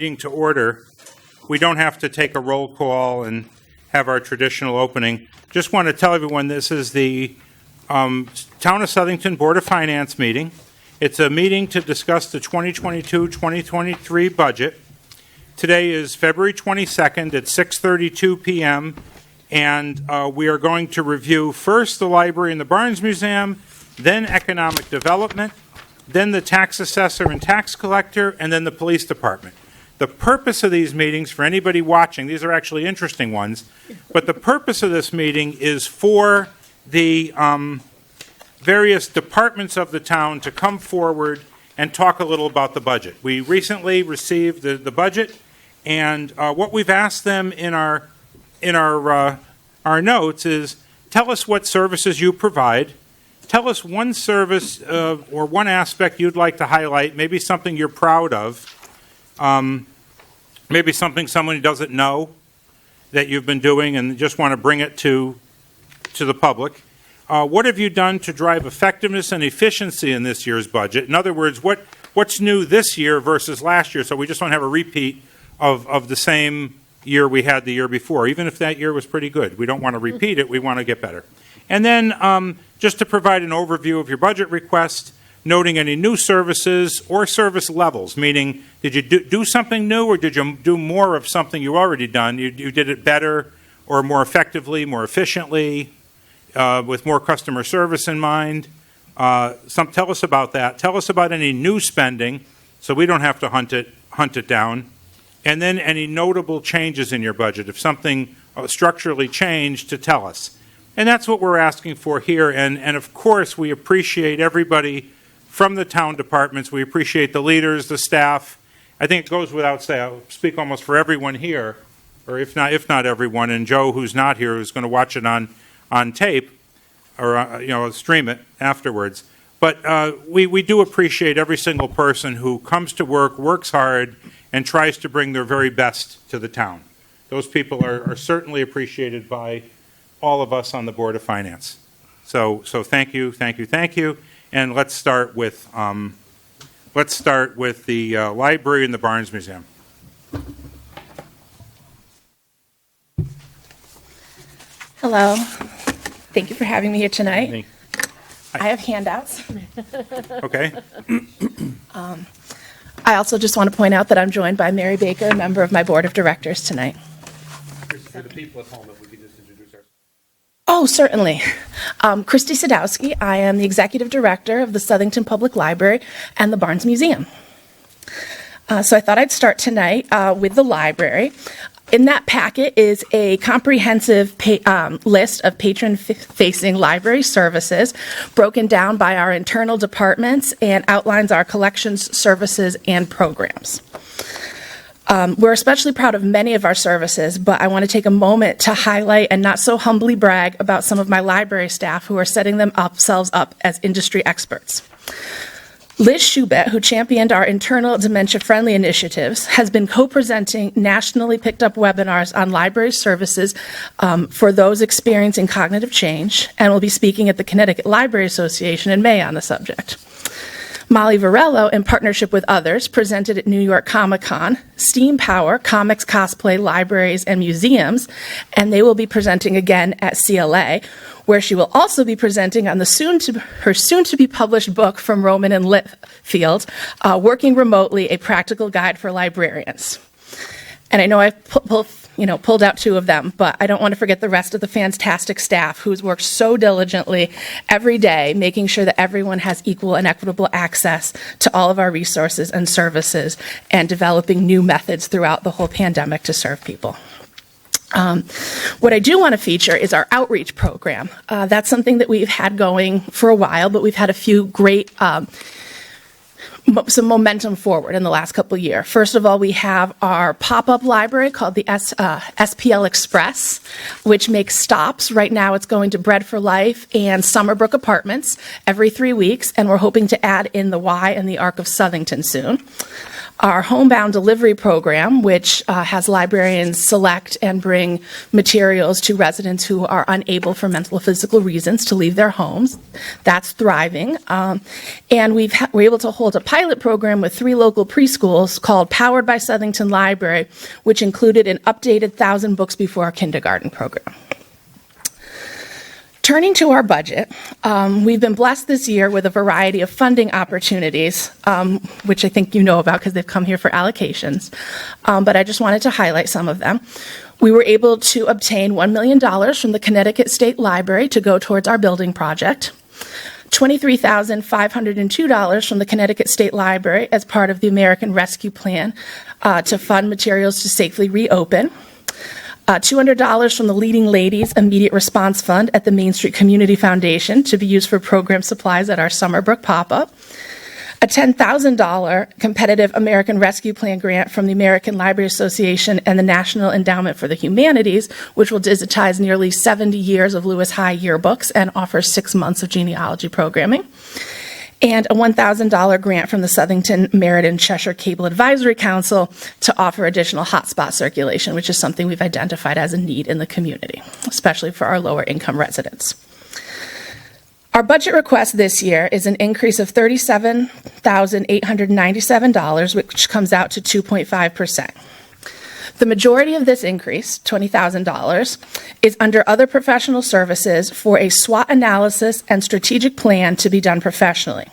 Meeting to order. We don't have to take a roll call and have our traditional opening. Just want to tell everyone this is the Town of Southington Board of Finance meeting. It's a meeting to discuss the 2022-2023 budget. Today is February 22nd at 6:32 p.m. and we are going to review first the library and the Barnes Museum, then economic development, then the tax assessor and tax collector, and then the police department. The purpose of these meetings, for anybody watching, these are actually interesting ones, but the purpose of this meeting is for the various departments of the town to come forward and talk a little about the budget. We recently received the budget, and what we've asked them in our notes is, tell us what services you provide. Tell us one service or one aspect you'd like to highlight, maybe something you're proud of, maybe something someone doesn't know that you've been doing and just want to bring it to the public. What have you done to drive effectiveness and efficiency in this year's budget? In other words, what's new this year versus last year, so we just don't have a repeat of the same year we had the year before, even if that year was pretty good. We don't want to repeat it, we want to get better. And then just to provide an overview of your budget request, noting any new services or service levels, meaning did you do something new or did you do more of something you already done? You did it better or more effectively, more efficiently, with more customer service in mind. Tell us about that. Tell us about any new spending so we don't have to hunt it down. And then any notable changes in your budget. If something structurally changed, to tell us. And that's what we're asking for here. And of course, we appreciate everybody from the town departments. We appreciate the leaders, the staff. I think it goes without saying, I'll speak almost for everyone here, or if not everyone, and Joe, who's not here, who's going to watch it on tape, or stream it afterwards. But we do appreciate every single person who comes to work, works hard, and tries to bring their very best to the town. Those people are certainly appreciated by all of us on the Board of Finance. So thank you. And let's start with the library and the Barnes Museum. Hello. Thank you for having me here tonight. Hi. I have handouts. Okay. I also just want to point out that I'm joined by Mary Baker, a member of my board of directors tonight. For the people at home, if we could just introduce ourselves. Oh, certainly. Christy Sadowski. I am the executive director of the Southington Public Library and the Barnes Museum. So I thought I'd start tonight with the library. In that packet is a comprehensive list of patron-facing library services broken down by our internal departments and outlines our collections, services, and programs. We're especially proud of many of our services, but I want to take a moment to highlight and not so humbly brag about some of my library staff who are setting themselves up as industry experts. Liz Schubert, who championed our internal dementia-friendly initiatives, has been co-presenting nationally picked up webinars on library services for those experiencing cognitive change, and will be speaking at the Connecticut Library Association in May on the subject. Molly Varello, in partnership with others, presented at New York Comic Con, Steam Power, Comics, Cosplay, Libraries, and Museums, and they will be presenting again at CLA, where she will also be presenting on her soon-to-be published book from Roman and Litfield, Working Remotely, A Practical Guide for Librarians. And I know I've pulled out two of them, but I don't want to forget the rest of the fantastic staff who's worked so diligently every day, making sure that everyone has equal and equitable access to all of our resources and services, and developing new methods throughout the whole pandemic to serve people. What I do want to feature is our outreach program. That's something that we've had going for a while, but we've had a few great some momentum forward in the last couple of years. First of all, we have our pop-up library called the SPL Express, which makes stops. Right now it's going to Bread for Life and Summerbrook Apartments every 3 weeks, and we're hoping to add in the Y and the Arc of Southington soon. our homebound delivery program, which has librarians select and bring materials to residents who are unable for mental or physical reasons to leave their homes. That's thriving. And we're able to hold a pilot program with 3 local preschools called Powered by Southington Library, which included an updated 1,000 books before our kindergarten program. Turning to our budget, we've been blessed this year with a variety of funding opportunities, which I think you know about because they've come here for allocations, but I just wanted to highlight some of them. We were able to obtain $1 million from the Connecticut State Library to go towards our building project, $23,502 from the Connecticut State Library as part of the American Rescue Plan to fund materials to safely reopen, $200 from the Leading Ladies Immediate Response Fund at the Main Street Community Foundation to be used for program supplies at our Summerbrook pop-up, a $10,000 competitive American Rescue Plan grant from the American Library Association and the National Endowment for the Humanities, which will digitize nearly 70 years of Lewis High yearbooks and offer 6 months of genealogy programming, and a $1,000 grant from the Southington, Meriden, Cheshire Cable Advisory Council to offer additional hotspot circulation, which is something we've identified as a need in the community, especially for our lower income residents. Our budget request this year is an increase of $37,897, which comes out to 2.5%. The majority of this increase, $20,000, is under other professional services for a SWOT analysis and strategic plan to be done professionally.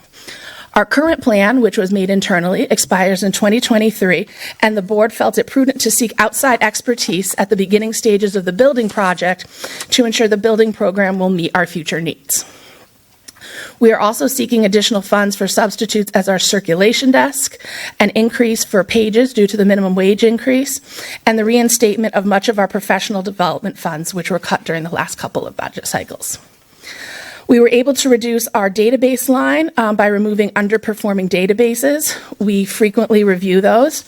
Our current plan, which was made internally, expires in 2023, and the board felt it prudent to seek outside expertise at the beginning stages of the building project to ensure the building program will meet our future needs. We are also seeking additional funds for substitutes as our circulation desk, an increase for pages due to the minimum wage increase, and the reinstatement of much of our professional development funds, which were cut during the last couple of budget cycles. We were able to reduce our database line by removing underperforming databases. We frequently review those.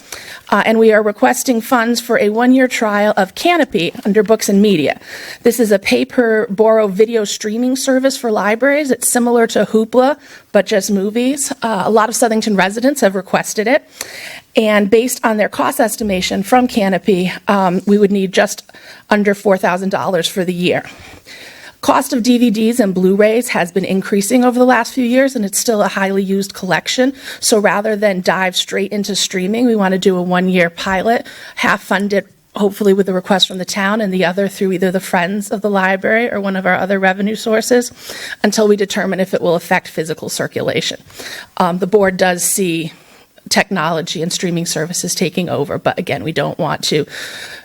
And we are requesting funds for a 1-year trial of Canopy under Books and Media. This is a pay-per-borrow video streaming service for libraries. It's similar to Hoopla, but just movies. A lot of Southington residents have requested it. And based on their cost estimation from Canopy, we would need just under $4,000 for the year. Cost of DVDs and Blu-rays has been increasing over the last few years, and it's still a highly used collection. So rather than dive straight into streaming, we want to do a 1-year pilot, half funded, hopefully with a request from the town, and the other through either the Friends of the Library or one of our other revenue sources, until we determine if it will affect physical circulation. The board does see technology and streaming services taking over, but again, we don't want to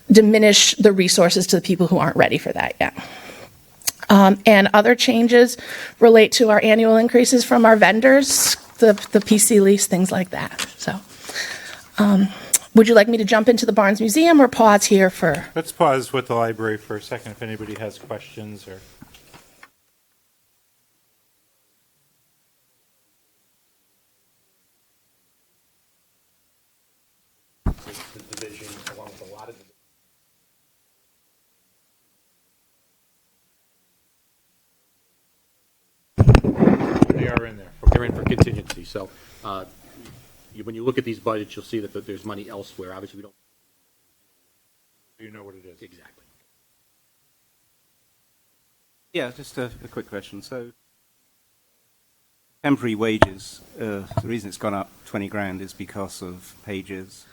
diminish the resources to the people who aren't ready for that yet. And other changes relate to our annual increases from our vendors, the PC lease, things like that. So, would you like me to jump into the Barnes Museum or pause here for? Let's pause with the library for a second if anybody has questions or. The division, along with a lot of. They are in there. They're in for contingency. So when you look at these budgets, you'll see that there's money elsewhere. Obviously, we don't. You know what it is. Exactly. Yeah, just a quick question. So, temporary wages, the reason it's gone up 20 grand is because of pages.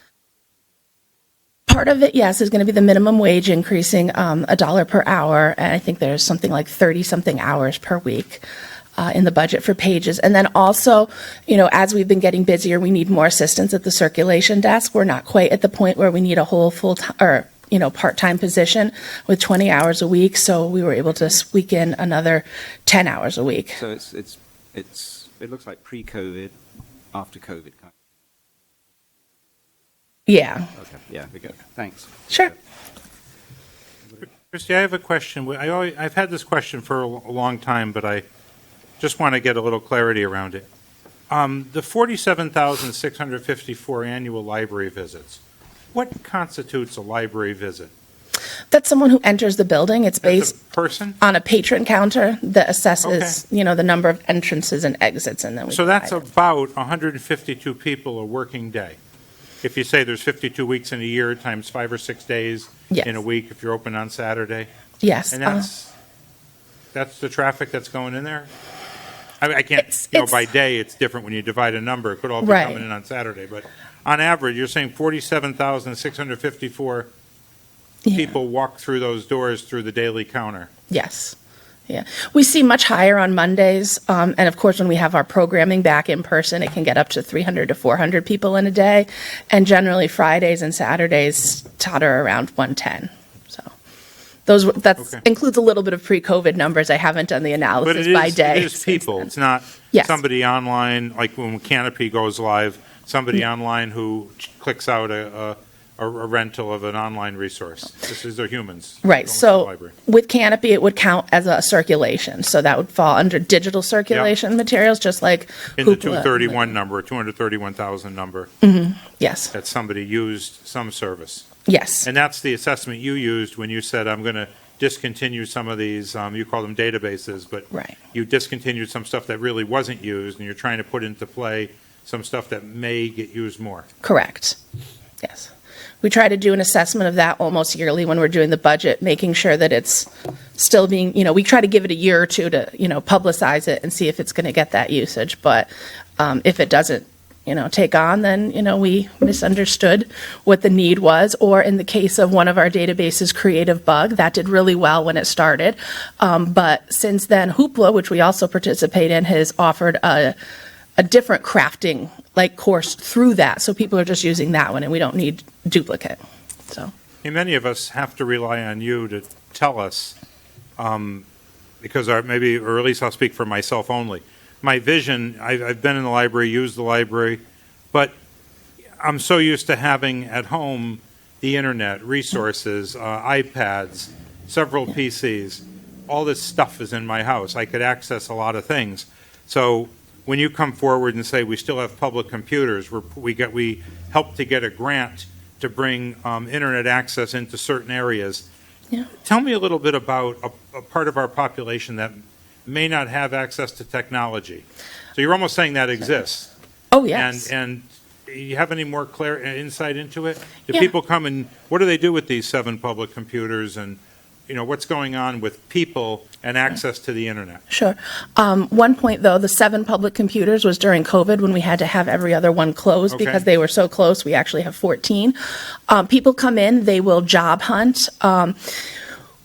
Part of it, yes, is going to be the minimum wage increasing $1 per hour, and I think there's something like 30-something hours per week in the budget for pages. And then also, as we've been getting busier, we need more assistance at the circulation desk. We're not quite at the point where we need a whole full-time or part-time position with 20 hours a week, so we were able to squeak in another 10 hours a week. So it looks like pre-COVID, after COVID kind of. Yeah. Okay. Yeah, we go. Thanks. Sure. Christy, I have a question. I've had this question for a long time, but I just want to get a little clarity around it. The 47,654 annual library visits, what constitutes a library visit? That's someone who enters the building. It's based on a patron counter that assesses, the number of entrances and exits, and then So that's about 152 people a working day. if you say there's 52 weeks in a year times 5 or 6 days Yes. in a week, if you're open on Saturday, Yes. and that's the traffic that's going in there? I mean, I can't, It's- by day, it's different when you divide a number. It could all be Right. coming in on Saturday, but on average, you're saying 47,654 Yeah. people walk through those doors through the daily counter. Yes. Yeah. We see much higher on Mondays. And of course, when we have our programming back in person, it can get up to 300 to 400 people in a day. And generally, Fridays and Saturdays totter around 110. So that Okay. includes a little bit of pre-COVID numbers. I haven't done the But analysis by day. it is people. It's not Yes. somebody online, like when Canopy goes live, somebody online who clicks out a rental of an online resource. These are humans. Right. going to the So library. with Canopy, it would count as a circulation. So that would fall under digital circulation materials, just like In the Hoopla. 231 number, 231,000 number, Yes. that somebody used some service. Yes. And that's the assessment you used when you said, I'm going to discontinue some of these, you call them databases, but Right. you discontinued some stuff that really wasn't used, and you're trying to put into play some stuff that may get used more. Correct. Yes. We try to do an assessment of that almost yearly when we're doing the budget, making sure that it's still being, we try to give it a year or two to, publicize it and see if it's going to get that usage. But if it doesn't, take on, then, we misunderstood what the need was. Or in the case of one of our databases, Creative Bug, that did really well when it started. But since then, Hoopla, which we also participate in, has offered a different crafting course through that. So people are just using that one and we don't need duplicate. So, And many of us have to rely on you to tell us, because or at least I'll speak for myself only. My vision, I've been in the library, used the library, but I'm so used to having at home the internet, resources, iPads, several PCs. All this stuff is in my house. I could access a lot of things. So when you come forward and say we still have public computers, we help to get a grant to bring internet access into certain areas. Yeah. Tell me a little bit about a part of our population that may not have access to technology. So you're almost saying that exists. oh, yes. And you have any more clear insight into it? Do Yeah. people come and what do they do with these 7 public computers, and what's going on with people and access to the internet? Sure. One point, though, the 7 public computers was during COVID when we had to have every other one closed Okay. because they were so close. We actually have 14. People come in, they will job hunt.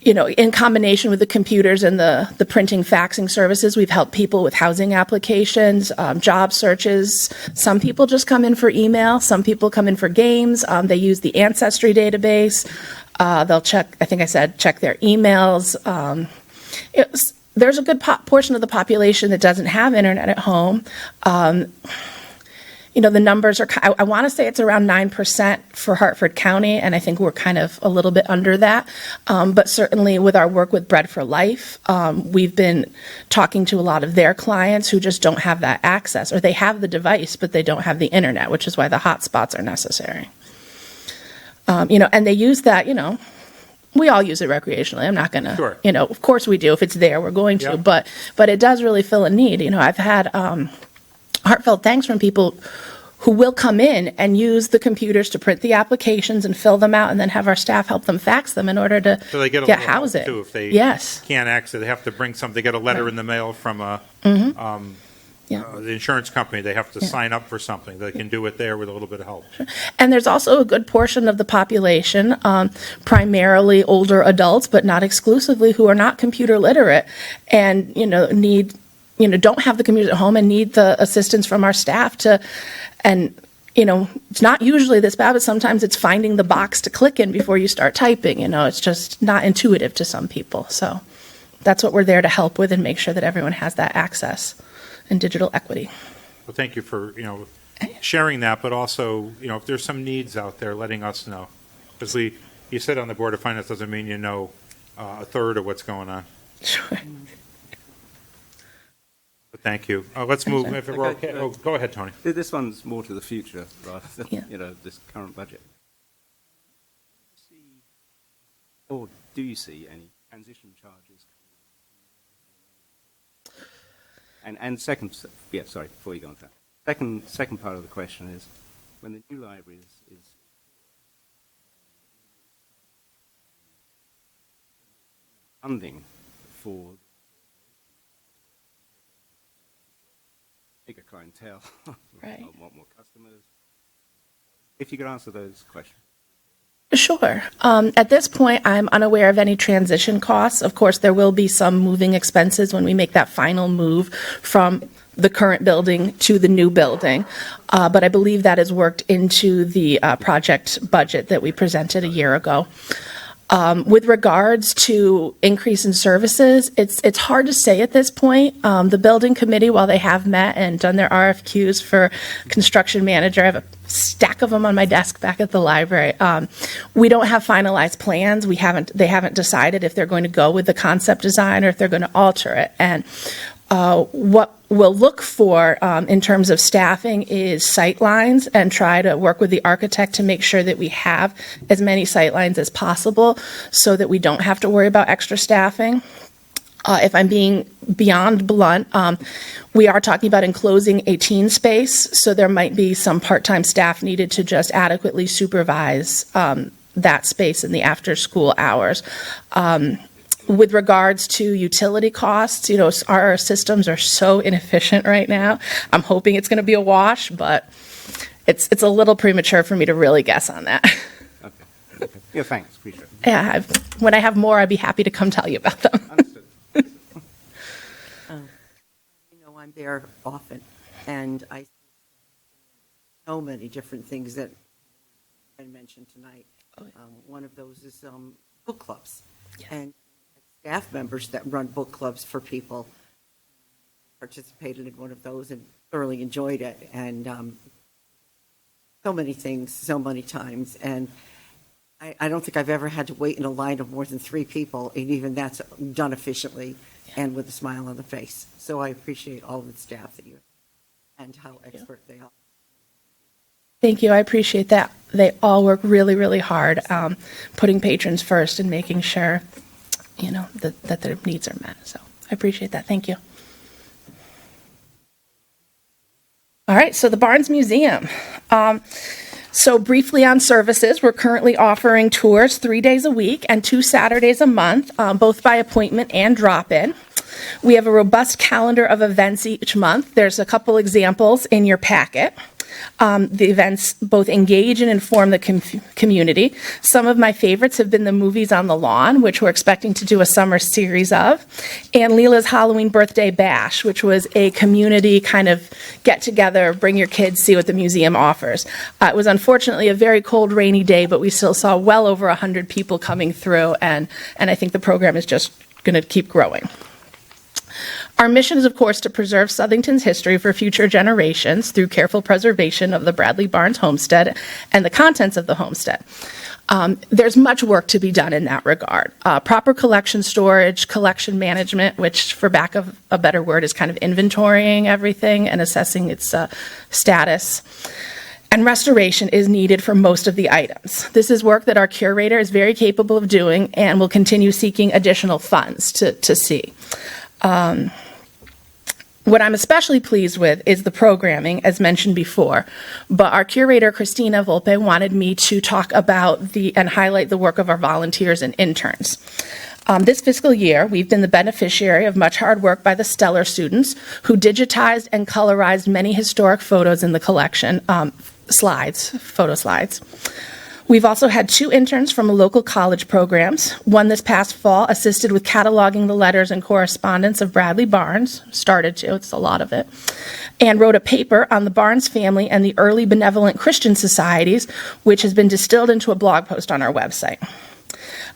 In combination with the computers and the printing, faxing services, we've helped people with housing applications, job searches. Some people just come in for email. Some people come in for games. They use the Ancestry database. They'll check, I think I said, check their emails. There's a good portion of the population that doesn't have internet at home. The numbers are, I want to say it's around 9% for Hartford County, and I think we're kind of a little bit under that. But certainly with our work with Bread for Life, we've been talking to a lot of their clients who just don't have that access, or they have the device, but they don't have the internet, which is why the hotspots are necessary. And they use that, we all use it recreationally. I'm not going to, Sure. Of course we do. If it's there, we're going to. Yeah. But it does really fill a need. I've had heartfelt thanks from people who will come in and use the computers to print the applications and fill them out and then have our staff help them fax them in order to So they get a get little help, housing. too, if they Yes. can't access. They have to bring something. They get a letter in the mail from Yeah. the insurance company. They have to sign up for something. They can do it there with a little bit of help. And there's also a good portion of the population, primarily older adults, but not exclusively, who are not computer literate and, don't have the computers at home and need the assistance from our staff it's not usually this bad, but sometimes it's finding the box to click in before you start typing. It's just not intuitive to some people. So that's what we're there to help with and make sure that everyone has that access and digital equity. Well, thank you for, sharing that, but also, if there's some needs out there, letting us know. Because you sit on the Board of Finance doesn't mean you know a third of what's going on. Sure. But thank you. Let's move, Sure. if we're okay. Oh, go ahead, Tony. This one's more to the future rather than, Yeah. this current budget. Or do you see any transition charges? And second, sorry, before you go on to that. Second part of the question is, when the new library is funding for bigger clientele, Right. want more customers. If you could answer those questions. Sure. At this point, I'm unaware of any transition costs. Of course, there will be some moving expenses when we make that final move from the current building to the new building. But I believe that is worked into the project budget that we presented a year ago. With regards to increase in services, it's hard to say at this point. The building committee, while they have met and done their RFQs for construction manager, I have a stack of them on my desk back at the library. We don't have finalized plans. They haven't decided if they're going to go with the concept design or if they're going to alter it. And what we'll look for in terms of staffing is sight lines, and try to work with the architect to make sure that we have as many sight lines as possible so that we don't have to worry about extra staffing. If I'm being beyond blunt, we are talking about enclosing a teen space, so there might be some part-time staff needed to just adequately supervise that space in the after-school hours. With regards to utility costs, our systems are so inefficient right now. I'm hoping it's going to be a wash, but it's a little premature for me to really guess on that. Okay. Yeah, thanks. Appreciate it. Yeah, when I have more, I'd be happy to come tell you about them. Understood. I'm there often, and I see so many different things that I mentioned tonight. One of those is book clubs. Yes. And staff members that run book clubs for people participated in one of those and thoroughly enjoyed it. And so many things, so many times. And I don't think I've ever had to wait in a line of more than 3 people, and even that's done efficiently and with a smile on the face. So I appreciate all of the staff that you and how expert they are. Thank you. I appreciate that. They all work really, really hard, putting patrons first and making sure, that their needs are met. So I appreciate that. Thank you. All right. So the Barnes Museum. So briefly on services, we're currently offering tours 3 days a week and 2 Saturdays a month, both by appointment and drop-in. We have a robust calendar of events each month. There's a couple examples in your packet. The events both engage and inform the community. Some of my favorites have been the Movies on the Lawn, which we're expecting to do a summer series of, and Leela's Halloween Birthday Bash, which was a community kind of get-together, bring your kids, see what the museum offers. It was unfortunately a very cold, rainy day, but we still saw well over 100 people coming through, and I think the program is just going to keep growing. Our mission is, of course, to preserve Southington's history for future generations through careful preservation of the Bradley Barnes homestead and the contents of the homestead. There's much work to be done in that regard. Proper collection storage, collection management, which, for lack of a better word, is kind of inventorying everything and assessing its status. And restoration is needed for most of the items. This is work that our curator is very capable of doing and will continue seeking additional funds to see. What I'm especially pleased with is the programming, as mentioned before. But our curator, Christina Volpe, wanted me to talk about and highlight the work of our volunteers and interns. This fiscal year, we've been the beneficiary of much hard work by the Stellar students who digitized and colorized many historic photos in the collection, photo slides. We've also had 2 interns from local college programs. One this past fall assisted with cataloging the letters and correspondence of Bradley Barnes, it's a lot of it, and wrote a paper on the Barnes family and the early benevolent Christian societies, which has been distilled into a blog post on our website.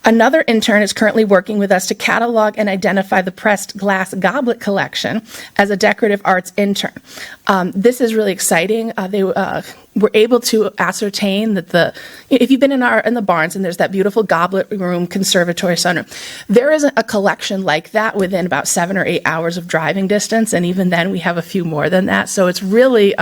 Another intern is currently working with us to catalog and identify the pressed glass goblet collection as a decorative arts intern. This is really exciting. They were able to ascertain that if you've been in the Barnes and there's that beautiful goblet room, conservatory center, there isn't a collection like that within about 7 or 8 hours of driving distance, and even then we have a few more than that. So it's really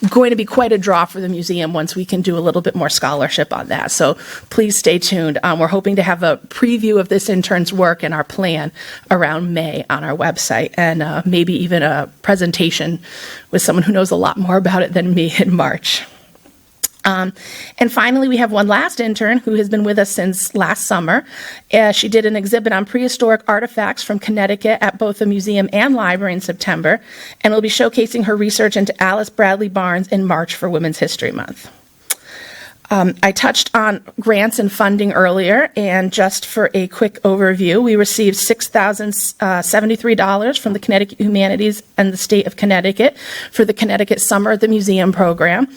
going to be quite a draw for the museum once we can do a little bit more scholarship on that. So please stay tuned. We're hoping to have a preview of this intern's work and our plan around May on our website, and maybe even a presentation with someone who knows a lot more about it than me in March. And finally, we have one last intern who has been with us since last summer. She did an exhibit on prehistoric artifacts from Connecticut at both the museum and library in September, and will be showcasing her research into Alice Bradley Barnes in March for Women's History Month. I touched on grants and funding earlier, and just for a quick overview, we received $6,073 from the Connecticut Humanities and the State of Connecticut for the Connecticut Summer at the Museum program.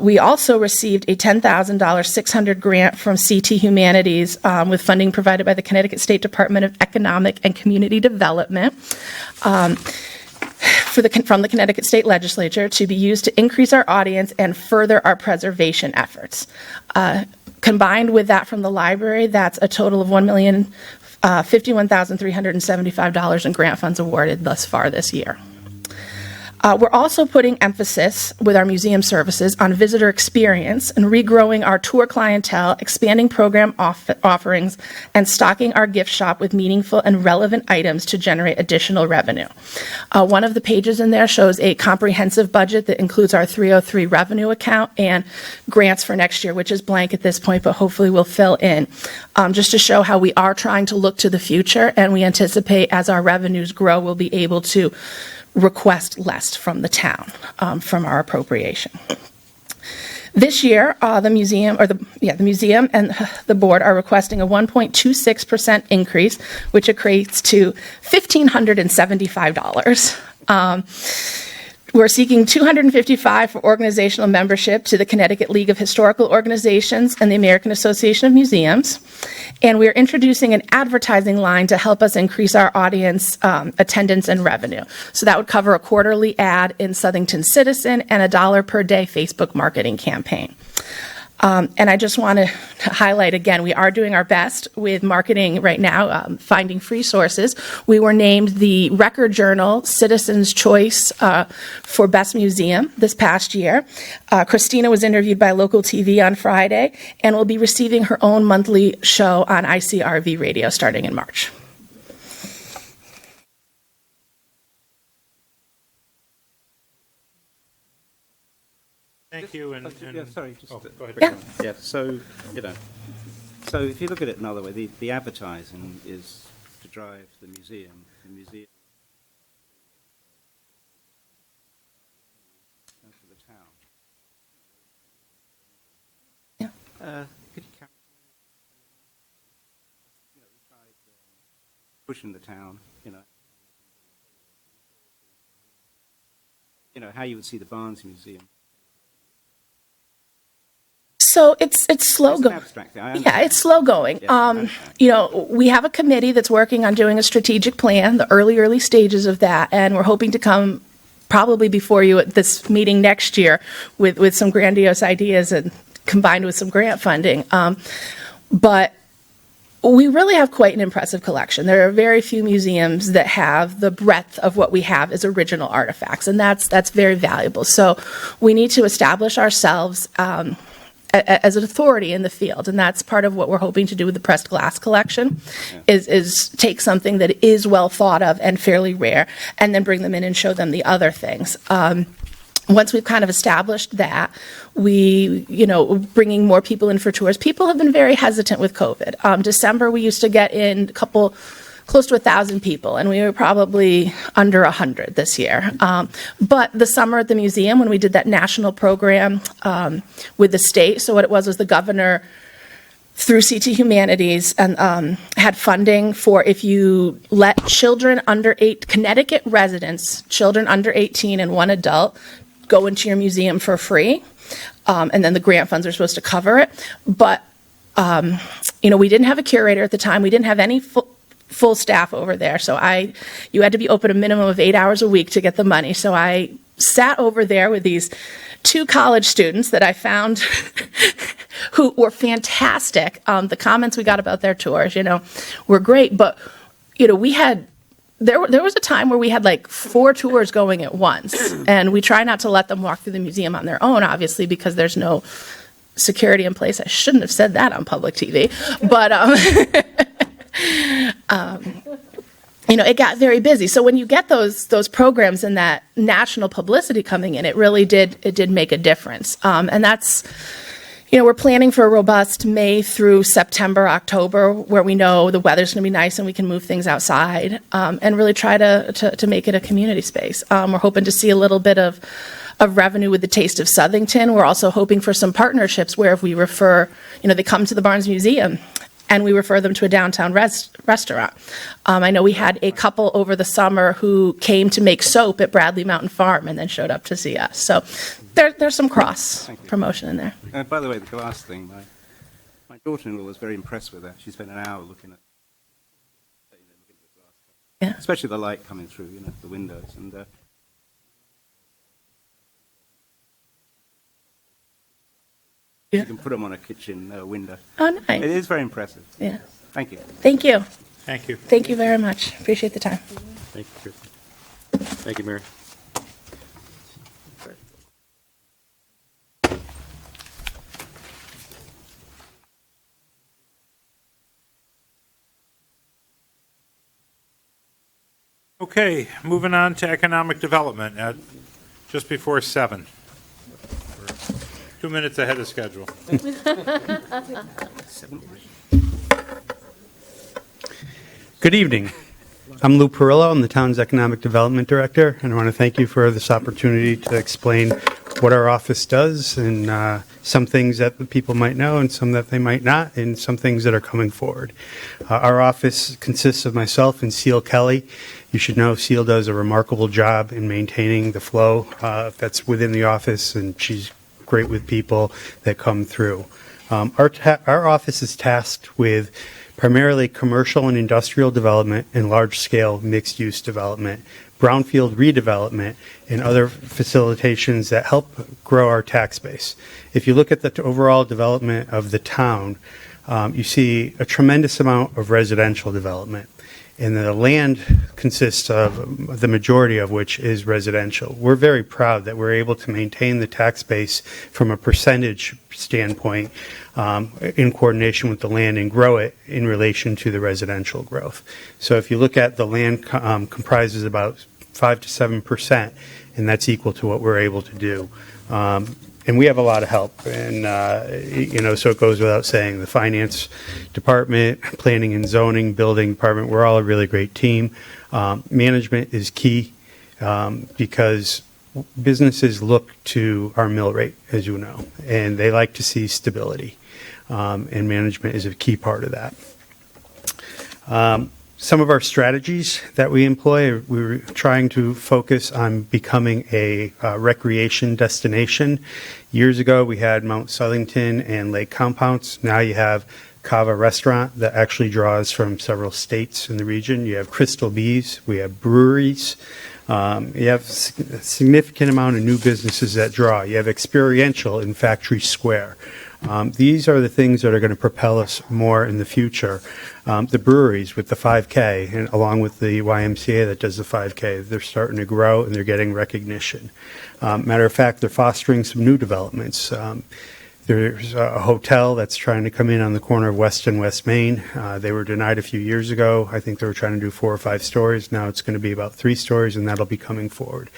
We also received a $10,000 600 grant from CT Humanities with funding provided by the Connecticut State Department of Economic and Community Development from the Connecticut State Legislature to be used to increase our audience and further our preservation efforts. Combined with that from the library, that's a total of $1,051,375 in grant funds awarded thus far this year. We're also putting emphasis with our museum services on visitor experience and regrowing our tour clientele, expanding program offerings, and stocking our gift shop with meaningful and relevant items to generate additional revenue. One of the pages in there shows a comprehensive budget that includes our 303 revenue account and grants for next year, which is blank at this point, but hopefully we'll fill in, just to show how we are trying to look to the future, and we anticipate as our revenues grow, we'll be able to request less from the town from our appropriation. This year, the museum and the board are requesting a 1.26% increase, which equates to $1,575. We're seeking $255 for organizational membership to the Connecticut League of Historical Organizations and the American Association of Museums. And we're introducing an advertising line to help us increase our audience attendance and revenue. So that would cover a quarterly ad in Southington Citizen and a $1 per day Facebook marketing campaign. And I just want to highlight again, we are doing our best with marketing right now, finding free sources. We were named the Record Journal Citizen's Choice for Best Museum this past year. Christina was interviewed by local TV on Friday and will be receiving her own monthly show on ICRV radio starting in March. Thank you. Go ahead. Yeah. Yeah, so if you look at it another way, the advertising is to drive the museum. The museum for the town. Yeah. Could you pushing the town, how you would see the Barnes Museum. So it's slow going. Yeah, it's slow going. We have a committee that's working on doing a strategic plan, the early stages of that, and we're hoping to come probably before you at this meeting next year with some grandiose ideas and combined with some grant funding. But we really have quite an impressive collection. There are very few museums that have the breadth of what we have as original artifacts, and that's very valuable. So we need to establish ourselves as an authority in the field, and that's part of what we're hoping to do with the pressed glass collection, is take something that is well thought of and fairly rare, and then bring them in and show them the other things. Once we've kind of established that, bringing more people in for tours. People have been very hesitant with COVID. December, we used to get in close to 1,000 people, and we were probably under 100 this year. But the summer at the museum, when we did that national program with the state, so what it was the governor through CT Humanities and had funding for if you let Connecticut residents, children under 18 and one adult, go into your museum for free, and then the grant funds are supposed to cover it. But, we didn't have a curator at the time. We didn't have any full staff over there. So you had to be open a minimum of 8 hours a week to get the money. So I sat over there with these 2 college students that I found who were fantastic. The comments we got about their tours, were great. But, there was a time where we had like 4 tours going at once. And we try not to let them walk through the museum on their own, obviously, because there's no security in place. I shouldn't have said that on public TV. But, it got very busy. So when you get those programs and that national publicity coming in, it really did make a difference. And that's, we're planning for a robust May through September, October, where we know the weather's going to be nice and we can move things outside, and really try to make it a community space. We're hoping to see a little bit of revenue with the Taste of Southington. We're also hoping for some partnerships where if we refer, they come to the Barnes Museum and we refer them to a downtown restaurant. I know we had a couple over the summer who came to make soap at Bradley Mountain Farm and then showed up to see us. So there's some cross promotion in there. By the way, the glass thing, my daughter-in-law was very impressed with that. She spent an hour looking at the glass. Yeah. Especially the light coming through, the windows. And Yeah. you can put them on a kitchen window. Oh, It nice. is very impressive. Yeah. Thank you. Thank you. Thank you. Thank you very much. Appreciate the time. Thank you, Kristen. Thank you, Mary. Okay, moving on to economic development at just before 7. We're 2 minutes ahead of schedule. Good evening. I'm Lou Perillo. I'm the town's Economic Development Director, and I want to thank you for this opportunity to explain what our office does and some things that the people might know and some that they might not, and some things that are coming forward. Our office consists of myself and Seal Kelly. You should know Seal does a remarkable job in maintaining the flow that's within the office, and she's great with people that come through. Our office is tasked with primarily commercial and industrial development and large-scale mixed-use development, brownfield redevelopment, and other facilitations that help grow our tax base. If you look at the overall development of the town, you see a tremendous amount of residential development. And the land consists of the majority of which is residential. We're very proud that we're able to maintain the tax base from a percentage standpoint in coordination with the land and grow it in relation to the residential growth. So if you look at the land comprises about 5 to 7%, and that's equal to what we're able to do. And we have a lot of help, and so it goes without saying. The finance department, planning and zoning, building department, we're all a really great team. Management is key because businesses look to our mill rate, as you know, and they like to see stability, and management is a key part of that. Some of our strategies that we employ, we're trying to focus on becoming a recreation destination. Years ago, we had Mount Southington and Lake Compounce. Now you have Cava Restaurant that actually draws from several states in the region. You have Crystal Bees. We have breweries. You have a significant amount of new businesses that draw. You have experiential in Factory Square. These are the things that are going to propel us more in the future. The breweries with the 5K, and along with the YMCA that does the 5K, they're starting to grow and they're getting recognition. Matter of fact, they're fostering some new developments. There's a hotel that's trying to come in on the corner of West and West Main. They were denied a few years ago. I think they were trying to do 4 or 5 stories. Now it's going to be about 3 stories, and that'll be coming forward.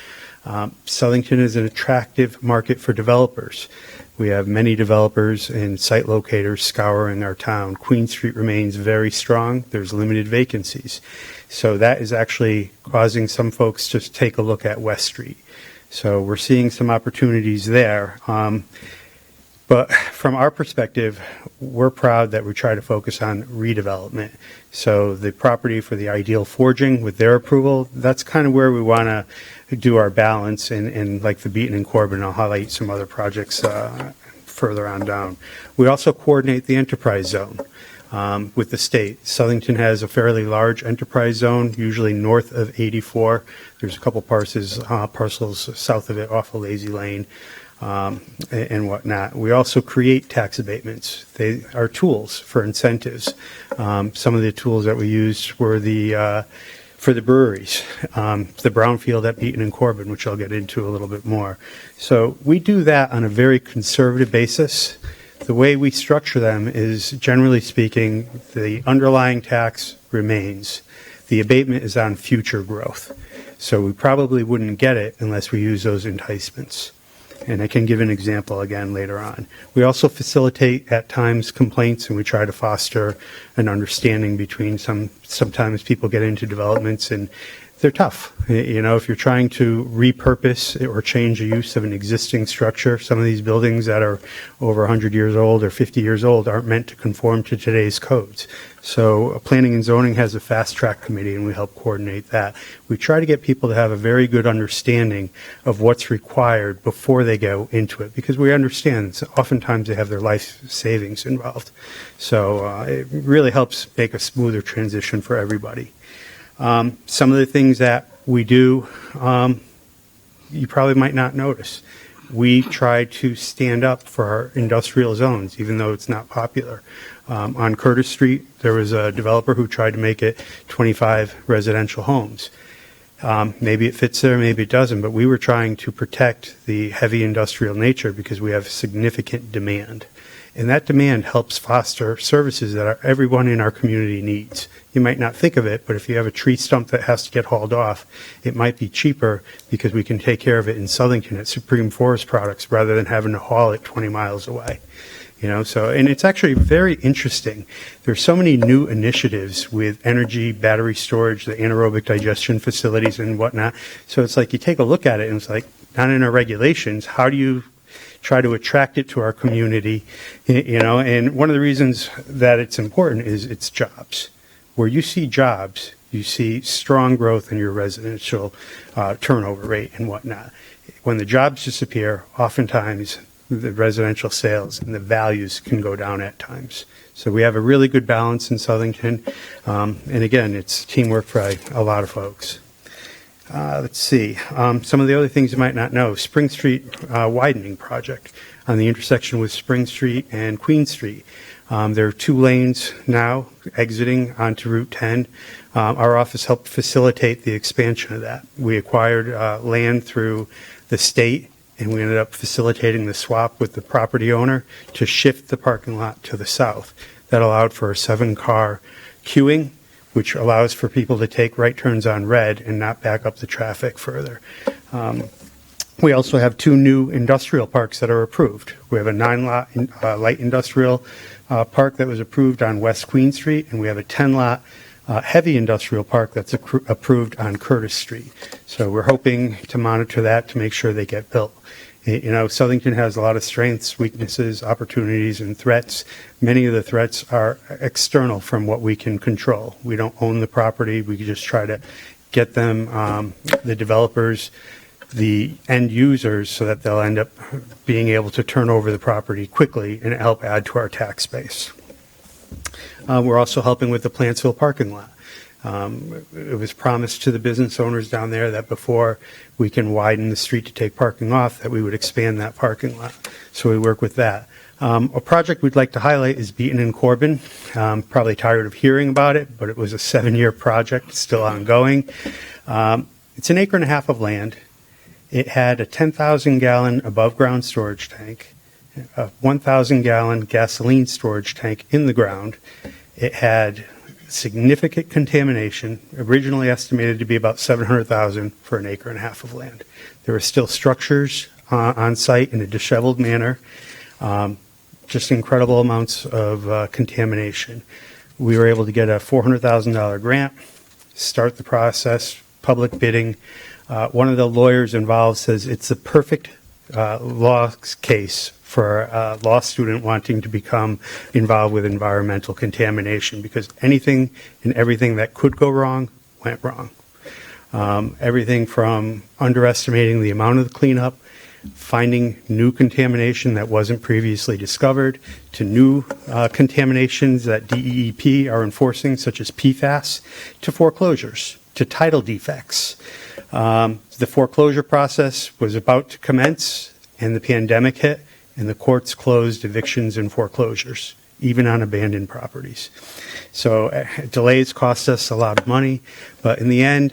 Southington is an attractive market for developers. We have many developers and site locators scouring our town. Queen Street remains very strong. There's limited vacancies. So that is actually causing some folks to take a look at West Street. So we're seeing some opportunities there. But from our perspective, we're proud that we try to focus on redevelopment. So the property for the Ideal Forging, with their approval, that's kind of where we want to do our balance. And like the Beaton and Corbin, I'll highlight some other projects further on down. We also coordinate the enterprise zone with the state. Southington has a fairly large enterprise zone, usually north of 84. There's a couple parcels south of it off of Lazy Lane. And whatnot. We also create tax abatements. They are tools for incentives. Some of the tools that we used were for the breweries, the brownfield at Beaton and Corbin, which I'll get into a little bit more. So we do that on a very conservative basis. The way we structure them is, generally speaking, the underlying tax remains. The abatement is on future growth. So we probably wouldn't get it unless we use those enticements. And I can give an example again later on. We also facilitate at times complaints, and we try to foster an understanding between sometimes people get into developments and they're tough. You know, if you're trying to repurpose or change the use of an existing structure, some of these buildings that are over 100 years old or 50 years old aren't meant to conform to today's codes. So planning and zoning has a fast track committee, and we help coordinate that. We try to get people to have a very good understanding of what's required before they go into it, because we understand oftentimes they have their life savings involved. So it really helps make a smoother transition for everybody. Some of the things that we do, you probably might not notice. We try to stand up for our industrial zones, even though it's not popular. On Curtis Street, there was a developer who tried to make it 25 residential homes. Maybe it fits there, maybe it doesn't, but we were trying to protect the heavy industrial nature because we have significant demand. And that demand helps foster services that everyone in our community needs. You might not think of it, but if you have a tree stump that has to get hauled off, it might be cheaper because we can take care of it in Southington at Supreme Forest Products rather than having to haul it 20 miles away. You know, so, and it's actually very interesting. There's so many new initiatives with energy, battery storage, the anaerobic digestion facilities and whatnot. So it's like you take a look at it and it's like, not in our regulations, how do you try to attract it to our community? You know, and one of the reasons that it's important is it's jobs. Where you see jobs, you see strong growth in your residential turnover rate and whatnot. When the jobs disappear, oftentimes the residential sales and the values can go down at times. So we have a really good balance in Southington. And again, it's teamwork for a lot of folks. Let's see. Some of the other things you might not know. Spring Street widening project on the intersection with Spring Street and Queen Street. There are 2 lanes now exiting onto Route 10. Our office helped facilitate the expansion of that. We acquired land through the state, and we ended up facilitating the swap with the property owner to shift the parking lot to the south. That allowed for a 7-car queuing, which allows for people to take right turns on red and not back up the traffic further. We also have 2 new industrial parks that are approved. We have a 9-lot light industrial park that was approved on West Queen Street, and we have a 10-lot heavy industrial park that's approved on Curtis Street. So we're hoping to monitor that to make sure they get built. You know, Southington has a lot of strengths, weaknesses, opportunities, and threats. Many of the threats are external from what we can control. We don't own the property. We just try to get them, the developers, the end users, so that they'll end up being able to turn over the property quickly and help add to our tax base. We're also helping with the Plantsville parking lot. It was promised to the business owners down there that before we can widen the street to take parking off, that we would expand that parking lot. So we work with that. A project we'd like to highlight is Beaton and Corbin. Probably tired of hearing about it, but it was a 7-year project, still ongoing. It's an 1.5 acres of land. It had a 10,000-gallon above-ground storage tank, a 1,000-gallon gasoline storage tank in the ground. It had significant contamination, originally estimated to be about $700,000 for an 1.5 acres of land. There were still structures on site in a disheveled manner, just incredible amounts of contamination. We were able to get a $400,000 grant, start the process, public bidding. One of the lawyers involved says it's the perfect law case for a law student wanting to become involved with environmental contamination, because anything and everything that could go wrong went wrong. Everything from underestimating the amount of the cleanup, finding new contamination that wasn't previously discovered, to new contaminations that DEEP are enforcing, such as PFAS, to foreclosures, to title defects. The foreclosure process was about to commence, and the pandemic hit, and the courts closed evictions and foreclosures, even on abandoned properties. So delays cost us a lot of money, but in the end,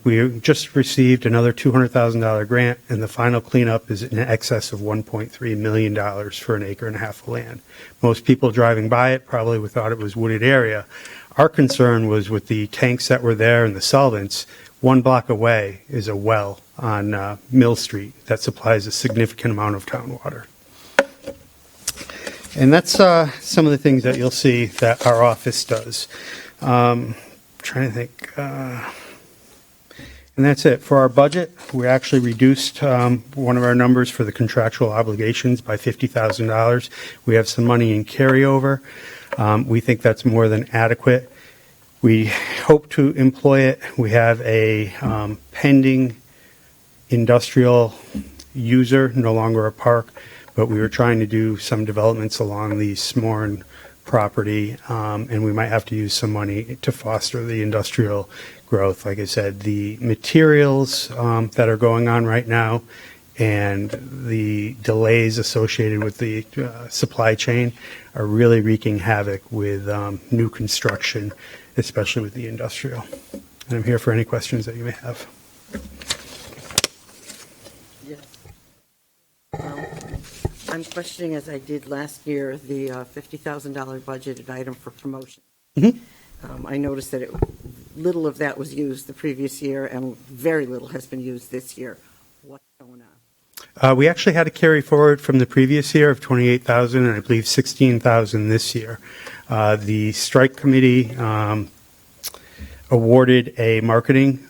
we just received another $200,000 grant, and the final cleanup is in excess of $1.3 million for an 1.5 acres of land. Most people driving by it probably thought it was wooded area. Our concern was with the tanks that were there and the solvents. 1 block away is a well on Mill Street that supplies a significant amount of town water. And that's some of the things that you'll see that our office does. Trying to think. And that's it. For our budget, we actually reduced one of our numbers for the contractual obligations by $50,000. We have some money in carryover. We think that's more than adequate. We hope to employ it. We have a pending industrial user, no longer a park, but we were trying to do some developments along the Smorn property, and we might have to use some money to foster the industrial growth. Like I said, the materials that are going on right now and the delays associated with the supply chain are really wreaking havoc with new construction, especially with the industrial. And I'm here for any questions that you may have. Yes. I'm questioning, as I did last year, the $50,000 budgeted item for promotion. I noticed that little of that was used the previous year, and very little has been used this year. What's going on? We actually had a carry forward from the previous year of $28,000, and I believe $16,000 this year. The strike committee awarded a marketing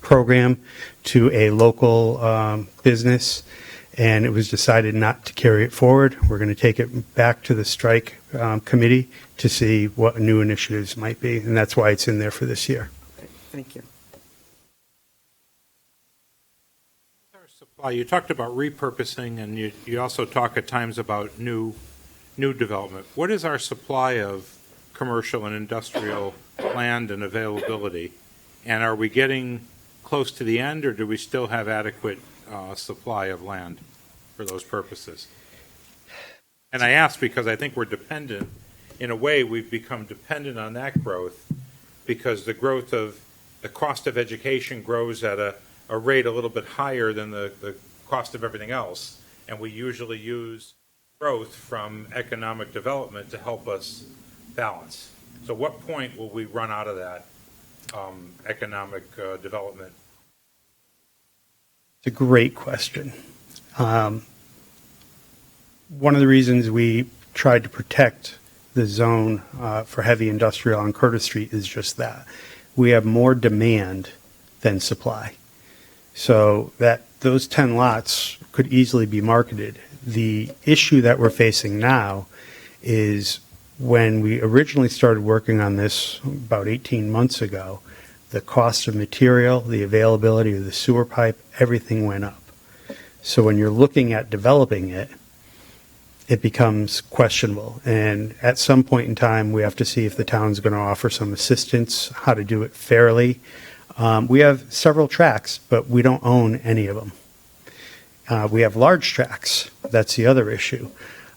program to a local business, and it was decided not to carry it forward. We're going to take it back to the strike committee to see what new initiatives might be, and that's why it's in there for this year. Okay, thank you. Supply, you talked about repurposing, and you also talk at times about new development. What is our supply of commercial and industrial land and availability? And are we getting close to the end, or do we still have adequate supply of land for those purposes? And I ask because I think we're dependent, in a way, we've become dependent on that growth because the growth of the cost of education grows at a rate a little bit higher than the cost of everything else. And we usually use growth from economic development to help us balance. So what point will we run out of that economic development? It's a great question. One of the reasons we tried to protect the zone for heavy industrial on Curtis Street is just that. We have more demand than supply. So that those 10 lots could easily be marketed. The issue that we're facing now is when we originally started working on this about 18 months ago, the cost of material, the availability of the sewer pipe, everything went up. So when you're looking at developing it, it becomes questionable. And at some point in time, we have to see if the town's going to offer some assistance, how to do it fairly. We have several tracks, but we don't own any of them. We have large tracks. That's the other issue.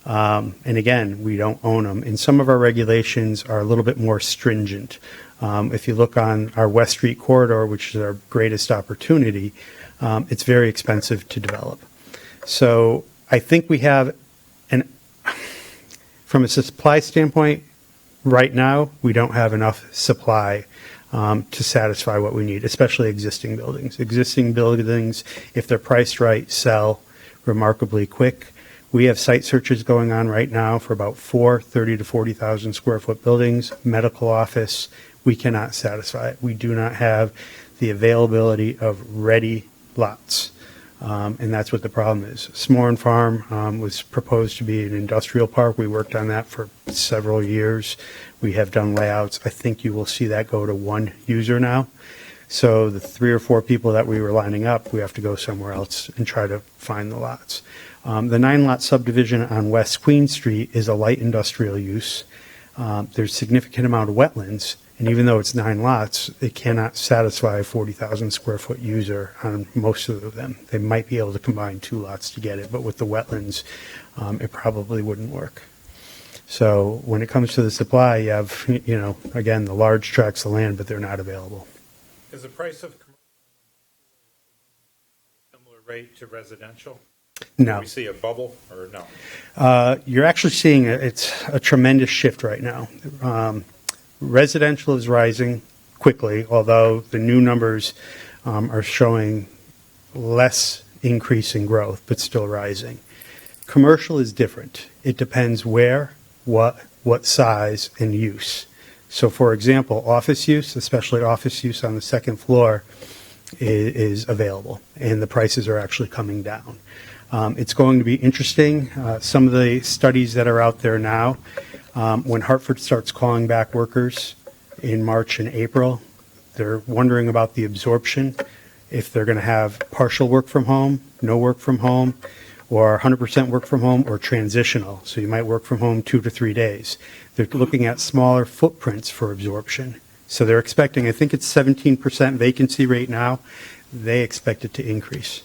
And again, we don't own them. And some of our regulations are a little bit more stringent. If you look on our West Street corridor, which is our greatest opportunity, it's very expensive to develop. So I think we have from a supply standpoint, right now, we don't have enough supply to satisfy what we need, especially existing buildings. Existing buildings, if they're priced right, sell remarkably quick. We have site searches going on right now for about 30 to 40,000 square foot buildings, medical office. We cannot satisfy it. We do not have the availability of ready lots. And that's what the problem is. Smorn Farm was proposed to be an industrial park. We worked on that for several years. We have done layouts. I think you will see that go to one user now. So the 3 or 4 people that we were lining up, we have to go somewhere else and try to find the lots. The 9-lot subdivision on West Queen Street is a light industrial use. There's significant amount of wetlands. And even though it's 9 lots, it cannot satisfy a 40,000 square foot user on most of them. They might be able to combine 2 lots to get it, but with the wetlands, it probably wouldn't work. So when it comes to the supply, you have, again, the large tracts of land, but they're not available. Is the price of commercial similar rate to residential? No. We see a bubble, or no? You're actually seeing it's a tremendous shift right now. Residential is rising quickly, although the new numbers are showing less increase in growth, but still rising. Commercial is different. It depends where, what size, and use. So, for example, office use, especially office use on the second floor, is available, and the prices are actually coming down. It's going to be interesting. Some of the studies that are out there now, when Hartford starts calling back workers in March and April, they're wondering about the absorption, if they're going to have partial work from home, no work from home, or 100% work from home, or transitional. So you might work from home 2 to 3 days. They're looking at smaller footprints for absorption. So they're expecting, I think it's 17% vacancy rate now. They expect it to increase.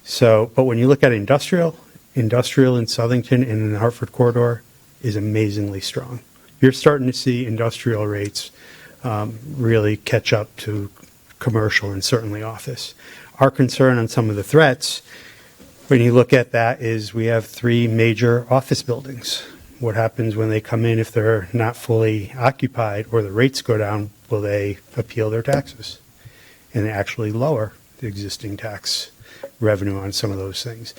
So, but when you look at industrial in Southington and in the Hartford corridor is amazingly strong. You're starting to see industrial rates really catch up to commercial and certainly office. Our concern on some of the threats, when you look at that, is we have 3 major office buildings. What happens when they come in if they're not fully occupied or the rates go down? Will they appeal their taxes and actually lower the existing tax revenue on some of those things?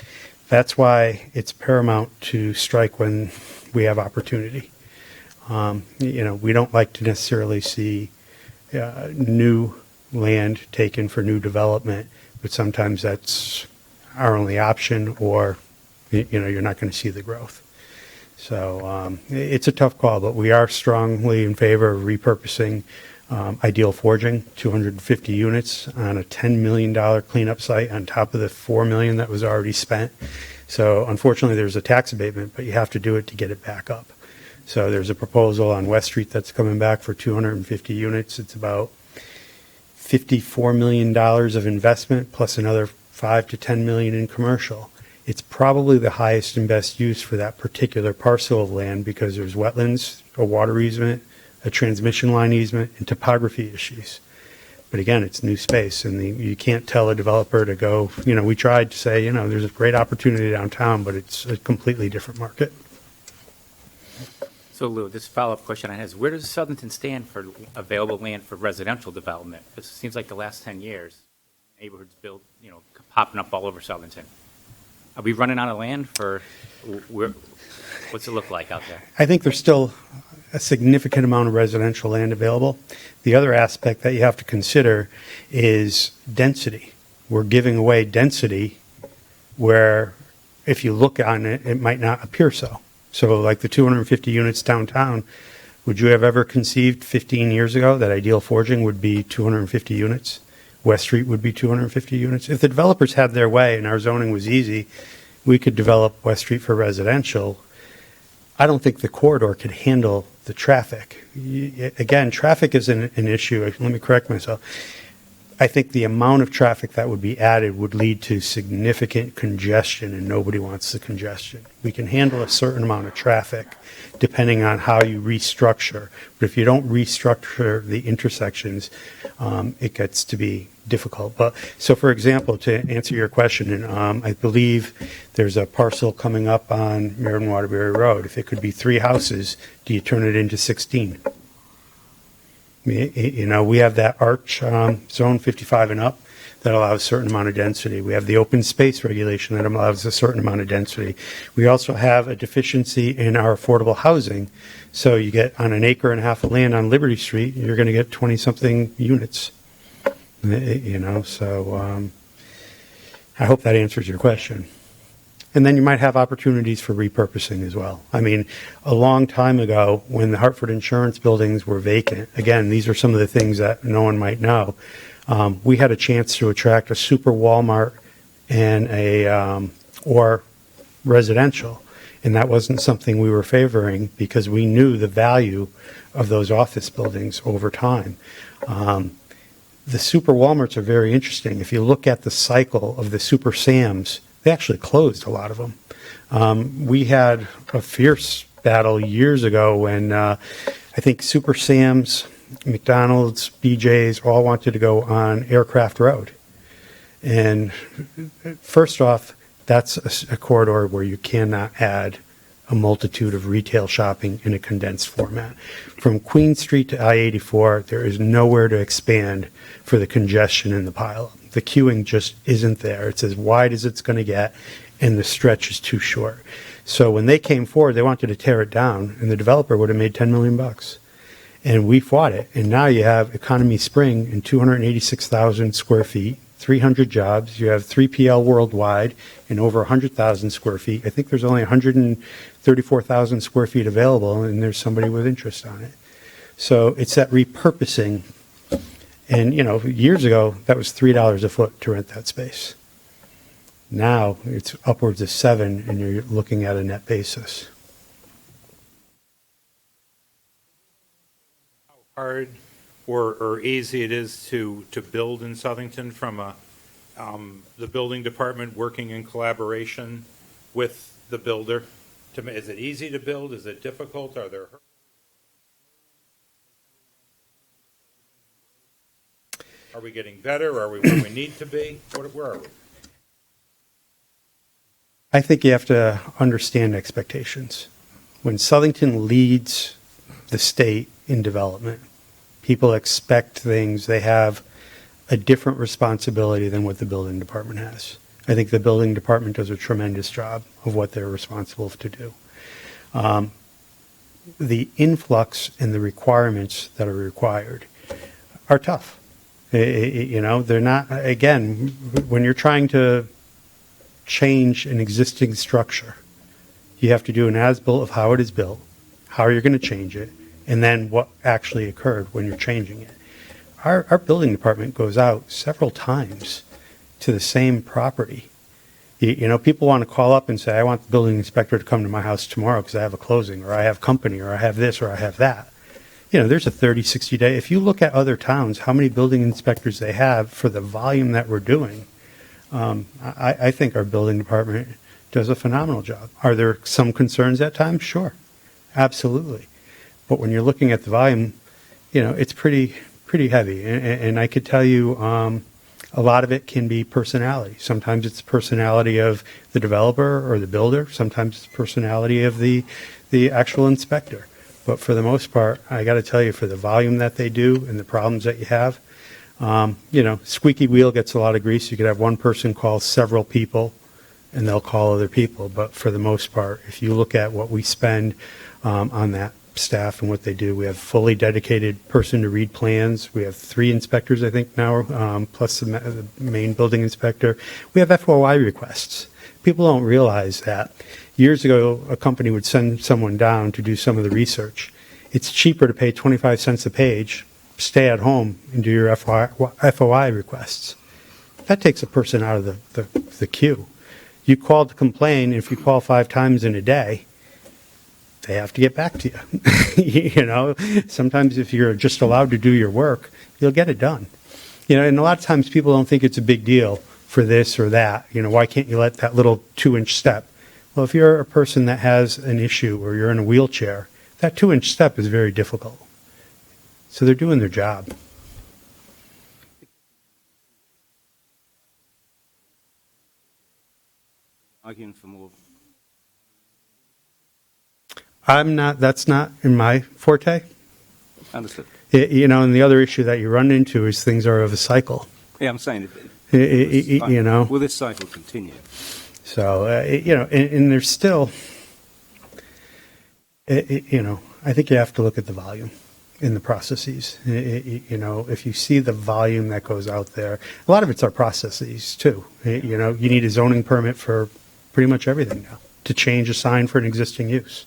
That's why it's paramount to strike when we have opportunity. We don't like to necessarily see new land taken for new development, but sometimes that's our only option, or you're not going to see the growth. So it's a tough call, but we are strongly in favor of repurposing Ideal Forging, 250 units on a $10 million cleanup site on top of the $4 million that was already spent. So unfortunately, there's a tax abatement, but you have to do it to get it back up. So there's a proposal on West Street that's coming back for 250 units. It's about $54 million of investment plus another $5 to $10 million in commercial. It's probably the highest and best use for that particular parcel of land because there's wetlands, a water easement, a transmission line easement, and topography issues. But again, it's new space, and you can't tell a developer to go, we tried to say, there's a great opportunity downtown, but it's a completely different market. So Lou, this follow-up question I have is, where does Southington stand for available land for residential development? It seems like the last 10 years, neighborhoods built, popping up all over Southington. Are we running out of land for, what's it look like out there? I think there's still a significant amount of residential land available. The other aspect that you have to consider is density. We're giving away density where if you look on it, it might not appear so. So like the 250 units downtown, would you have ever conceived 15 years ago that Ideal Forging would be 250 units? West Street would be 250 units. If the developers had their way and our zoning was easy, we could develop West Street for residential. I don't think the corridor could handle the traffic. Again, traffic is an issue. Let me correct myself. I think the amount of traffic that would be added would lead to significant congestion, and nobody wants the congestion. We can handle a certain amount of traffic depending on how you restructure. But if you don't restructure the intersections, it gets to be difficult. But so, for example, to answer your question, I believe there's a parcel coming up on Meriden Waterbury Road. If it could be 3 houses, do you turn it into 16? We have that arch zone 55 and up that allows a certain amount of density. We have the open space regulation that allows a certain amount of density. We also have a deficiency in our affordable housing. So you get on an acre and a half of land on Liberty Street, you're going to get 20-something units. So I hope that answers your question. And then you might have opportunities for repurposing as well. I mean, a long time ago, when the Hartford Insurance buildings were vacant, again, these are some of the things that no one might know, we had a chance to attract a super Walmart and or residential. And that wasn't something we were favoring because we knew the value of those office buildings over time. The super Walmarts are very interesting. If you look at the cycle of the super Sams, they actually closed a lot of them. We had a fierce battle years ago when I think Super Sam's, McDonald's, BJ's all wanted to go on Aircraft Road. And first off, That's a corridor where you cannot add a multitude of retail shopping in a condensed format. From Queen Street to I-84, there is nowhere to expand for the congestion in the pileup. The queuing just isn't there. It's as wide as it's going to get, and the stretch is too short. So when they came forward, they wanted to tear it down, and the developer would have made $10 million. And we fought it. And now you have Economy Spring in 286,000 square feet, 300 jobs. You have 3PL worldwide in over 100,000 square feet. I think there's only 134,000 square feet available, and there's somebody with interest on it. So it's that repurposing. And, years ago, that was $3 a foot to rent that space. Now it's upwards of $7, and you're looking at a net basis. Hard or easy it is to build in Southington from the building department working in collaboration with the builder? Is it easy to build? Is it difficult? Are there? Are we getting better? Are we where we need to be? Where are we? I think you have to understand expectations. When Southington leads the state in development, people expect things. They have a different responsibility than what the building department has. I think the building department does a tremendous job of what they're responsible to do. The influx and the requirements that are required are tough. They're not, again, when you're trying to change an existing structure, you have to do an as-built of how it is built, how you're going to change it, and then what actually occurred when you're changing it. Our building department goes out several times to the same property. People want to call up and say, I want the building inspector to come to my house tomorrow because I have a closing, or I have company, or I have this, or I have that. There's a 30, 60 day. If you look at other towns, how many building inspectors they have for the volume that we're doing, I think our building department does a phenomenal job. Are there some concerns at times? Sure, absolutely. But when you're looking at the volume, it's pretty heavy. And I could tell you a lot of it can be personality. Sometimes it's the personality of the developer or the builder. Sometimes it's the personality of the actual inspector. But for the most part, I got to tell you, for the volume that they do and the problems that you have, squeaky wheel gets a lot of grease. You could have one person call several people, and they'll call other people. But for the most part, if you look at what we spend on that staff and what they do, we have fully dedicated person to read plans. We have 3 inspectors, I think, now, plus the main building inspector. We have FOI requests. People don't realize that. Years ago, a company would send someone down to do some of the research. It's cheaper to pay 25 cents a page, stay at home, and do your FOI requests. That takes a person out of the queue. You call to complain, and if you call 5 times in a day, they have to get back to you. Sometimes if you're just allowed to do your work, you'll get it done. And a lot of times people don't think it's a big deal for this or that. Why can't you let that little 2-inch step? Well, if you're a person that has an issue or you're in a wheelchair, that 2-inch step is very difficult. So they're doing their job. Arguing for more. That's not in my forte. Understood. And the other issue that you run into is things are of a cycle. Yeah, I'm saying, Will this cycle continue? So, and there's still, I think you have to look at the volume in the processes. If you see the volume that goes out there, a lot of it's our processes too. You need a zoning permit for pretty much everything now to change a sign for an existing use.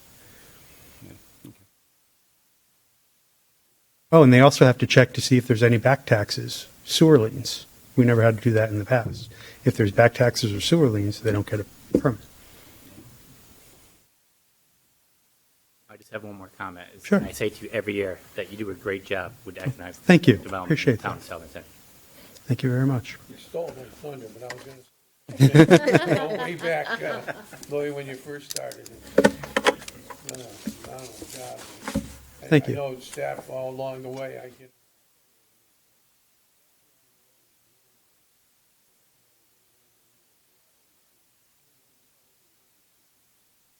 Oh, and they also have to check to see if there's any back taxes, sewer liens. We never had to do that in the past. If there's back taxes or sewer liens, they don't get a permit. I just have one more comment. Sure. I say to you every year that you do a great job with economic Thank you. development Appreciate in the town that. of Southernton. Thank you very much. You stole my thunder, but I was going to say, way back, Lloyd, when you first started. God. Thank you. I know staff all along the way, I get.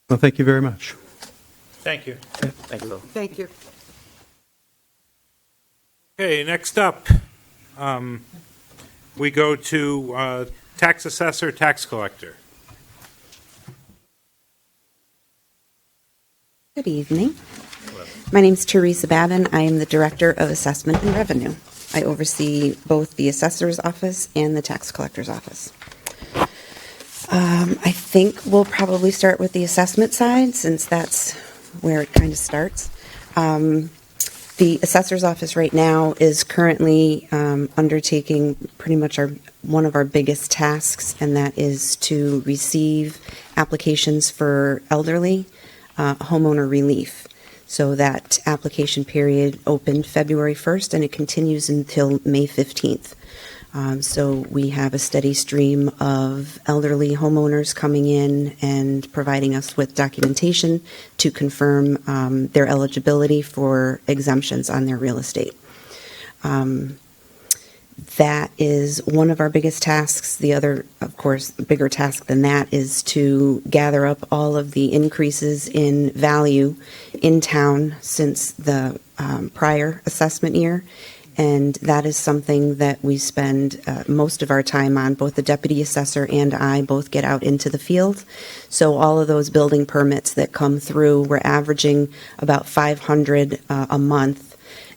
Well, thank you very much. Thank you. Thank you. Thank you. Okay, next up, we go to tax assessor, tax collector. Good evening. My name is Teresa Babin. I am the Director of Assessment and Revenue. I oversee both the Assessor's Office and the Tax Collector's Office. I think we'll probably start with the assessment side, since that's where it kind of starts. The Assessor's Office right now is currently undertaking pretty much one of our biggest tasks, and that is to receive applications for elderly homeowner relief. So that application period opened February 1st, and it continues until May 15th. So we have a steady stream of elderly homeowners coming in and providing us with documentation to confirm their eligibility for exemptions on their real estate. That is one of our biggest tasks. The other, of course, bigger task than that is to gather up all of the increases in value in town since the prior assessment year. And that is something that we spend most of our time on. Both the deputy assessor and I both get out into the field. So all of those building permits that come through, we're averaging about 500 a month.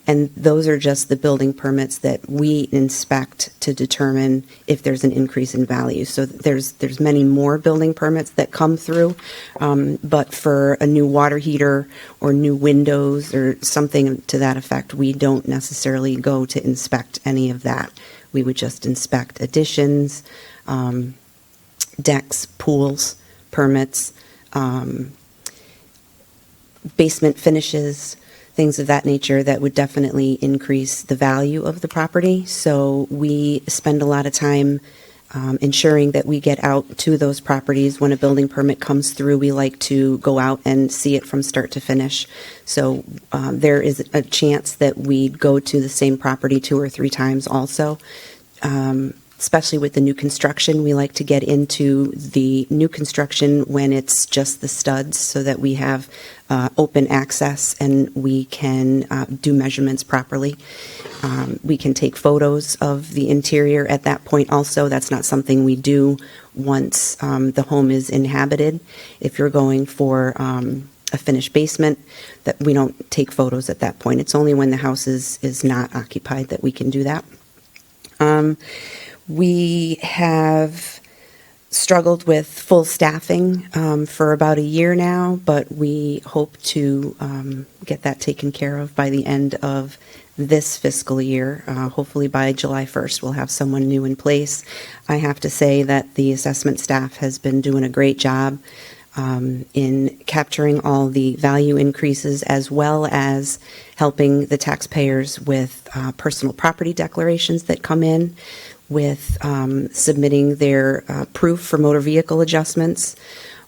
And those are just the building permits that we inspect to determine if there's an increase in value. So there's many more building permits that come through, but for a new water heater or new windows or something to that effect, we don't necessarily go to inspect any of that. We would just inspect additions, decks, pools, permits, basement finishes, things of that nature that would definitely increase the value of the property. So we spend a lot of time ensuring that we get out to those properties. When a building permit comes through, we like to go out and see it from start to finish. So there is a chance that we go to the same property 2 or 3 times also. Especially with the new construction, we like to get into the new construction when it's just the studs so that we have open access and we can do measurements properly. We can take photos of the interior at that point also. That's not something we do once the home is inhabited. If you're going for a finished basement, that we don't take photos at that point. It's only when the house is not occupied that we can do that. We have struggled with full staffing for about a year now, but we hope to get that taken care of by the end of this fiscal year. Hopefully by July 1st, we'll have someone new in place. I have to say that the assessment staff has been doing a great job in capturing all the value increases, as well as helping the taxpayers with personal property declarations that come in, with submitting their proof for motor vehicle adjustments,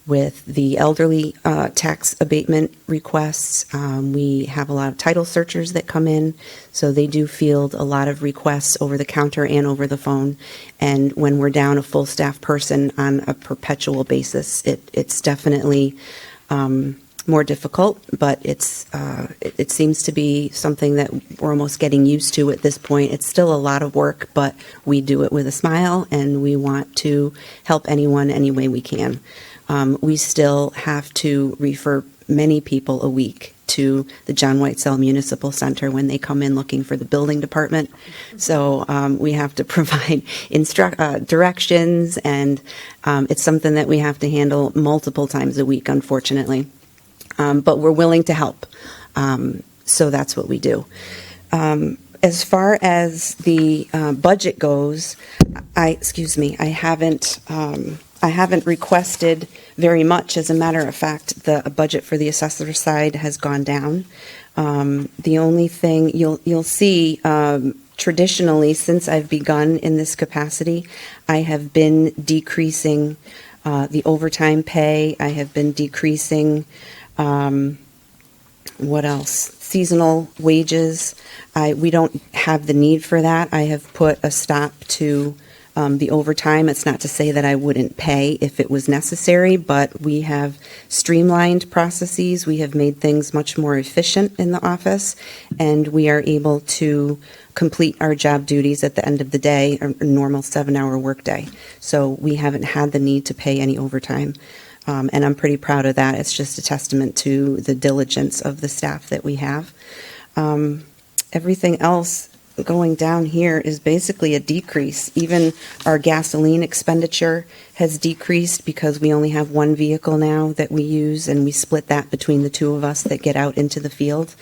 with the elderly tax abatement requests. We have a lot of title searchers that come in, so they do field a lot of requests over the counter and over the phone. And when we're down a full staff person on a perpetual basis, it's definitely more difficult, but it seems to be something that we're almost getting used to at this point. It's still a lot of work, but we do it with a smile, and we want to help anyone any way we can. We still have to refer many people a week to the John Whitesell Municipal Center when they come in looking for the building department. So we have to provide directions, and it's something that we have to handle multiple times a week, unfortunately. But we're willing to help. So that's what we do. As far as the budget goes, I haven't requested very much. As a matter of fact, the budget for the assessor side has gone down. The only thing you'll see traditionally since I've begun in this capacity, I have been decreasing the overtime pay. I have been decreasing what else? Seasonal wages. We don't have the need for that. I have put a stop to The overtime, it's not to say that I wouldn't pay if it was necessary, but we have streamlined processes. We have made things much more efficient in the office, and we are able to complete our job duties at the end of the day, a normal 7-hour workday. So we haven't had the need to pay any overtime. And I'm pretty proud of that. It's just a testament to the diligence of the staff that we have. Everything else going down here is basically a decrease. Even our gasoline expenditure has decreased because we only have one vehicle now that we use, and we split that between the two of us that get out into the field.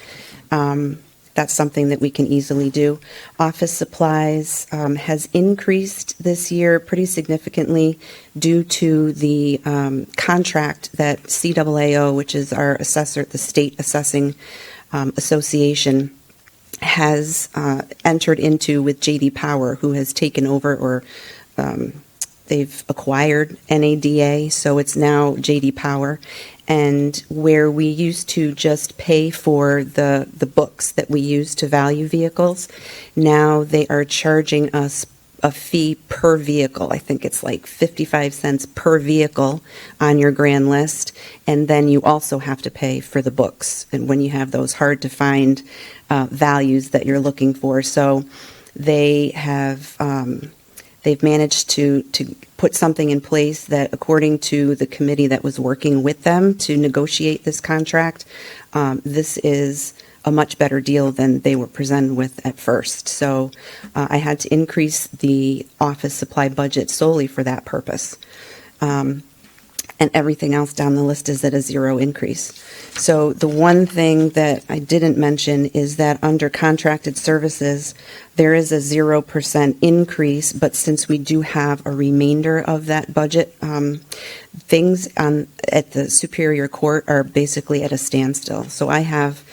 That's something that we can easily do. Office supplies has increased this year pretty significantly due to the contract that CAAO, which is our assessor, the state assessing association, has entered into with J.D. Power, who has taken over, or they've acquired NADA, so it's now J.D. Power. And where we used to just pay for the books that we use to value vehicles, now they are charging us a fee per vehicle. I think it's like 55 cents per vehicle on your grand list. And then you also have to pay for the books, and when you have those hard to find values that you're looking for. So they have they've managed to put something in place that, according to the committee that was working with them to negotiate this contract, this is a much better deal than they were presented with at first. So I had to increase the office supply budget solely for that purpose. And everything else down the list is at a zero increase. So the one thing that I didn't mention is that under contracted services, there is a 0% increase, but since we do have a remainder of that budget, things at the Superior Court are basically at a standstill. So I have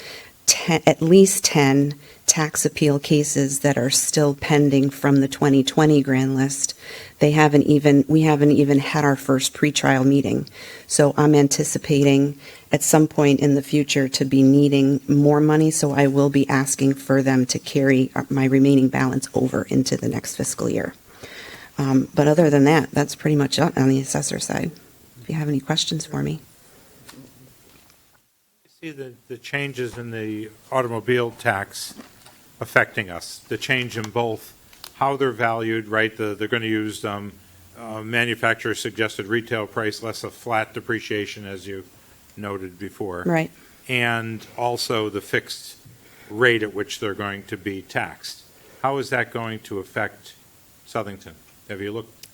at least 10 tax appeal cases that are still pending from the 2020 grand list. We haven't even had our first pretrial meeting. So I'm anticipating at some point in the future to be needing more money, so I will be asking for them to carry my remaining balance over into the next fiscal year. But other than that, that's pretty much it on the assessor side. If you have any questions for me. See the changes in the automobile tax affecting us, the change in both how they're valued, right? They're going to use manufacturer suggested retail price less a flat depreciation, as you noted before. Right. And also the fixed rate at which they're going to be taxed. How is that going to affect Southington? Have you looked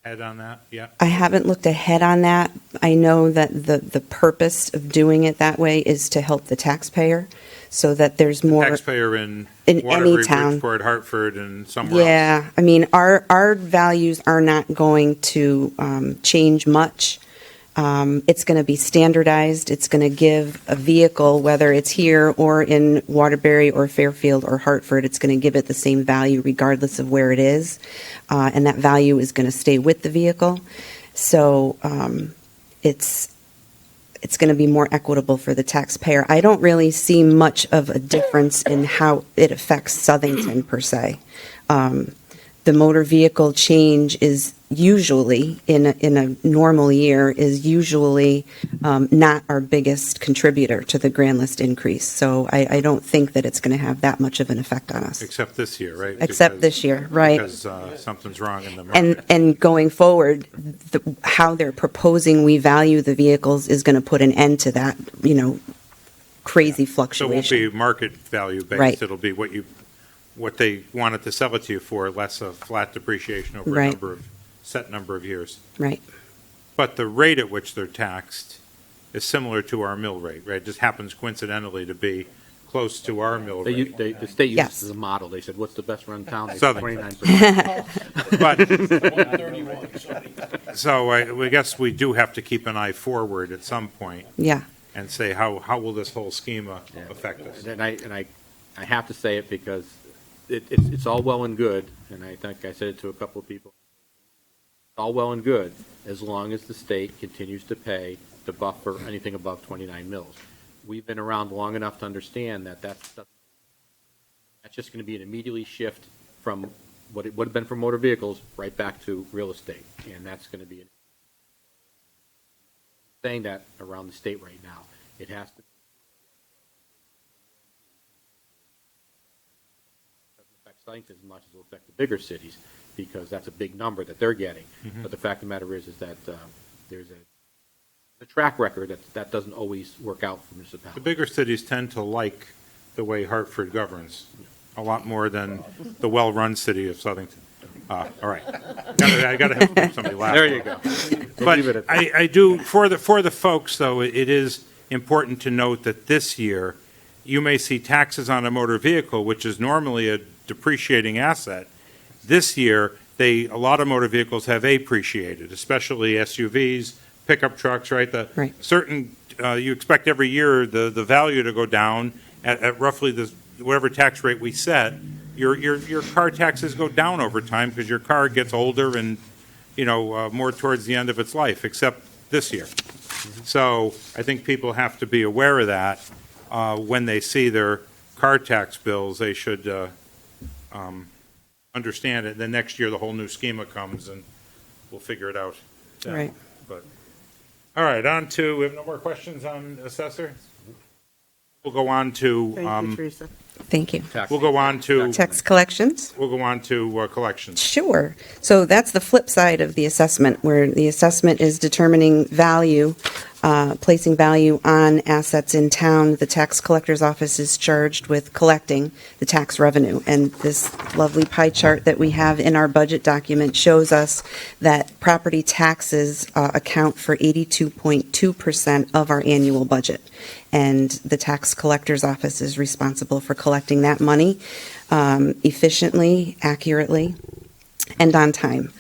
ahead on that yet? I haven't looked ahead on that. I know that the purpose of doing it that way is to help the taxpayer, so that there's more Taxpayer in any Waterbury, town. Bridgeport, Hartford, and somewhere else. Yeah, I mean, our values are not going to change much. It's going to be standardized. It's going to give a vehicle, whether it's here or in Waterbury or Fairfield or Hartford, it's going to give it the same value regardless of where it is. And that value is going to stay with the vehicle. So it's going to be more equitable for the taxpayer. I don't really see much of a difference in how it affects Southington per se. The motor vehicle change is usually, in a normal year, is usually not our biggest contributor to the grand list increase. So I don't think that it's going to have that much of an effect on us. Except this year, right? Except this year, right. Because something's wrong in the market. And going forward, how they're proposing we value the vehicles is going to put an end to that, crazy So it fluctuation. won't be market value based. Right. It'll be what they wanted to sell it to you for, less a flat depreciation over Right. a set number of years. Right. But the rate at which they're taxed is similar to our mill rate, right? It just happens coincidentally to be close to our mill rate. The state used Yes. this as a model. They said, what's the best run town? They said Southern. 29%. But, 131, sorry. so I guess we do have to keep an eye forward at some point Yeah. and say, how will this whole schema affect us? And I have to say it because it's all well and good, and I think I said it to a couple of people. It's all well and good as long as the state continues to pay the buffer anything above 29 mils. We've been around long enough to understand that that's just going to be an immediately shift from what it would have been for motor vehicles right back to real estate, and that's going to be saying that around the state right now. It has to doesn't affect Southington as much as it will affect the bigger cities, because that's a big number that they're getting. But the fact of the matter is that there's a track record that doesn't always work out for The municipalities. bigger cities tend to like the way Hartford governs a lot more than the well-run city of Southington. All right. I got to have somebody laugh. There you go. We'll leave it But at that. I do, for the folks, though, it is important to note that this year, you may see taxes on a motor vehicle, which is normally a depreciating asset. This year, a lot of motor vehicles have appreciated, especially SUVs, pickup trucks, right? Right. Certain, you expect every year the value to go down at roughly whatever tax rate we set. Your car taxes go down over time because your car gets older and, more towards the end of its life, except this year. So I think people have to be aware of that when they see their car tax bills. They should understand it. Then next year, the whole new schema comes, and we'll figure it out then. Right. But, all right, we have no more questions on assessor? We'll go on to, Thank you, Teresa. Thank you. we'll go on to, Tax collections? we'll go on to collections. Sure. So that's the flip side of the assessment, where the assessment is determining value, placing value on assets in town. The tax collector's office is charged with collecting the tax revenue. And this lovely pie chart that we have in our budget document shows us that property taxes account for 82.2% of our annual budget. And the tax collector's office is responsible for collecting that money efficiently, accurately, and on time.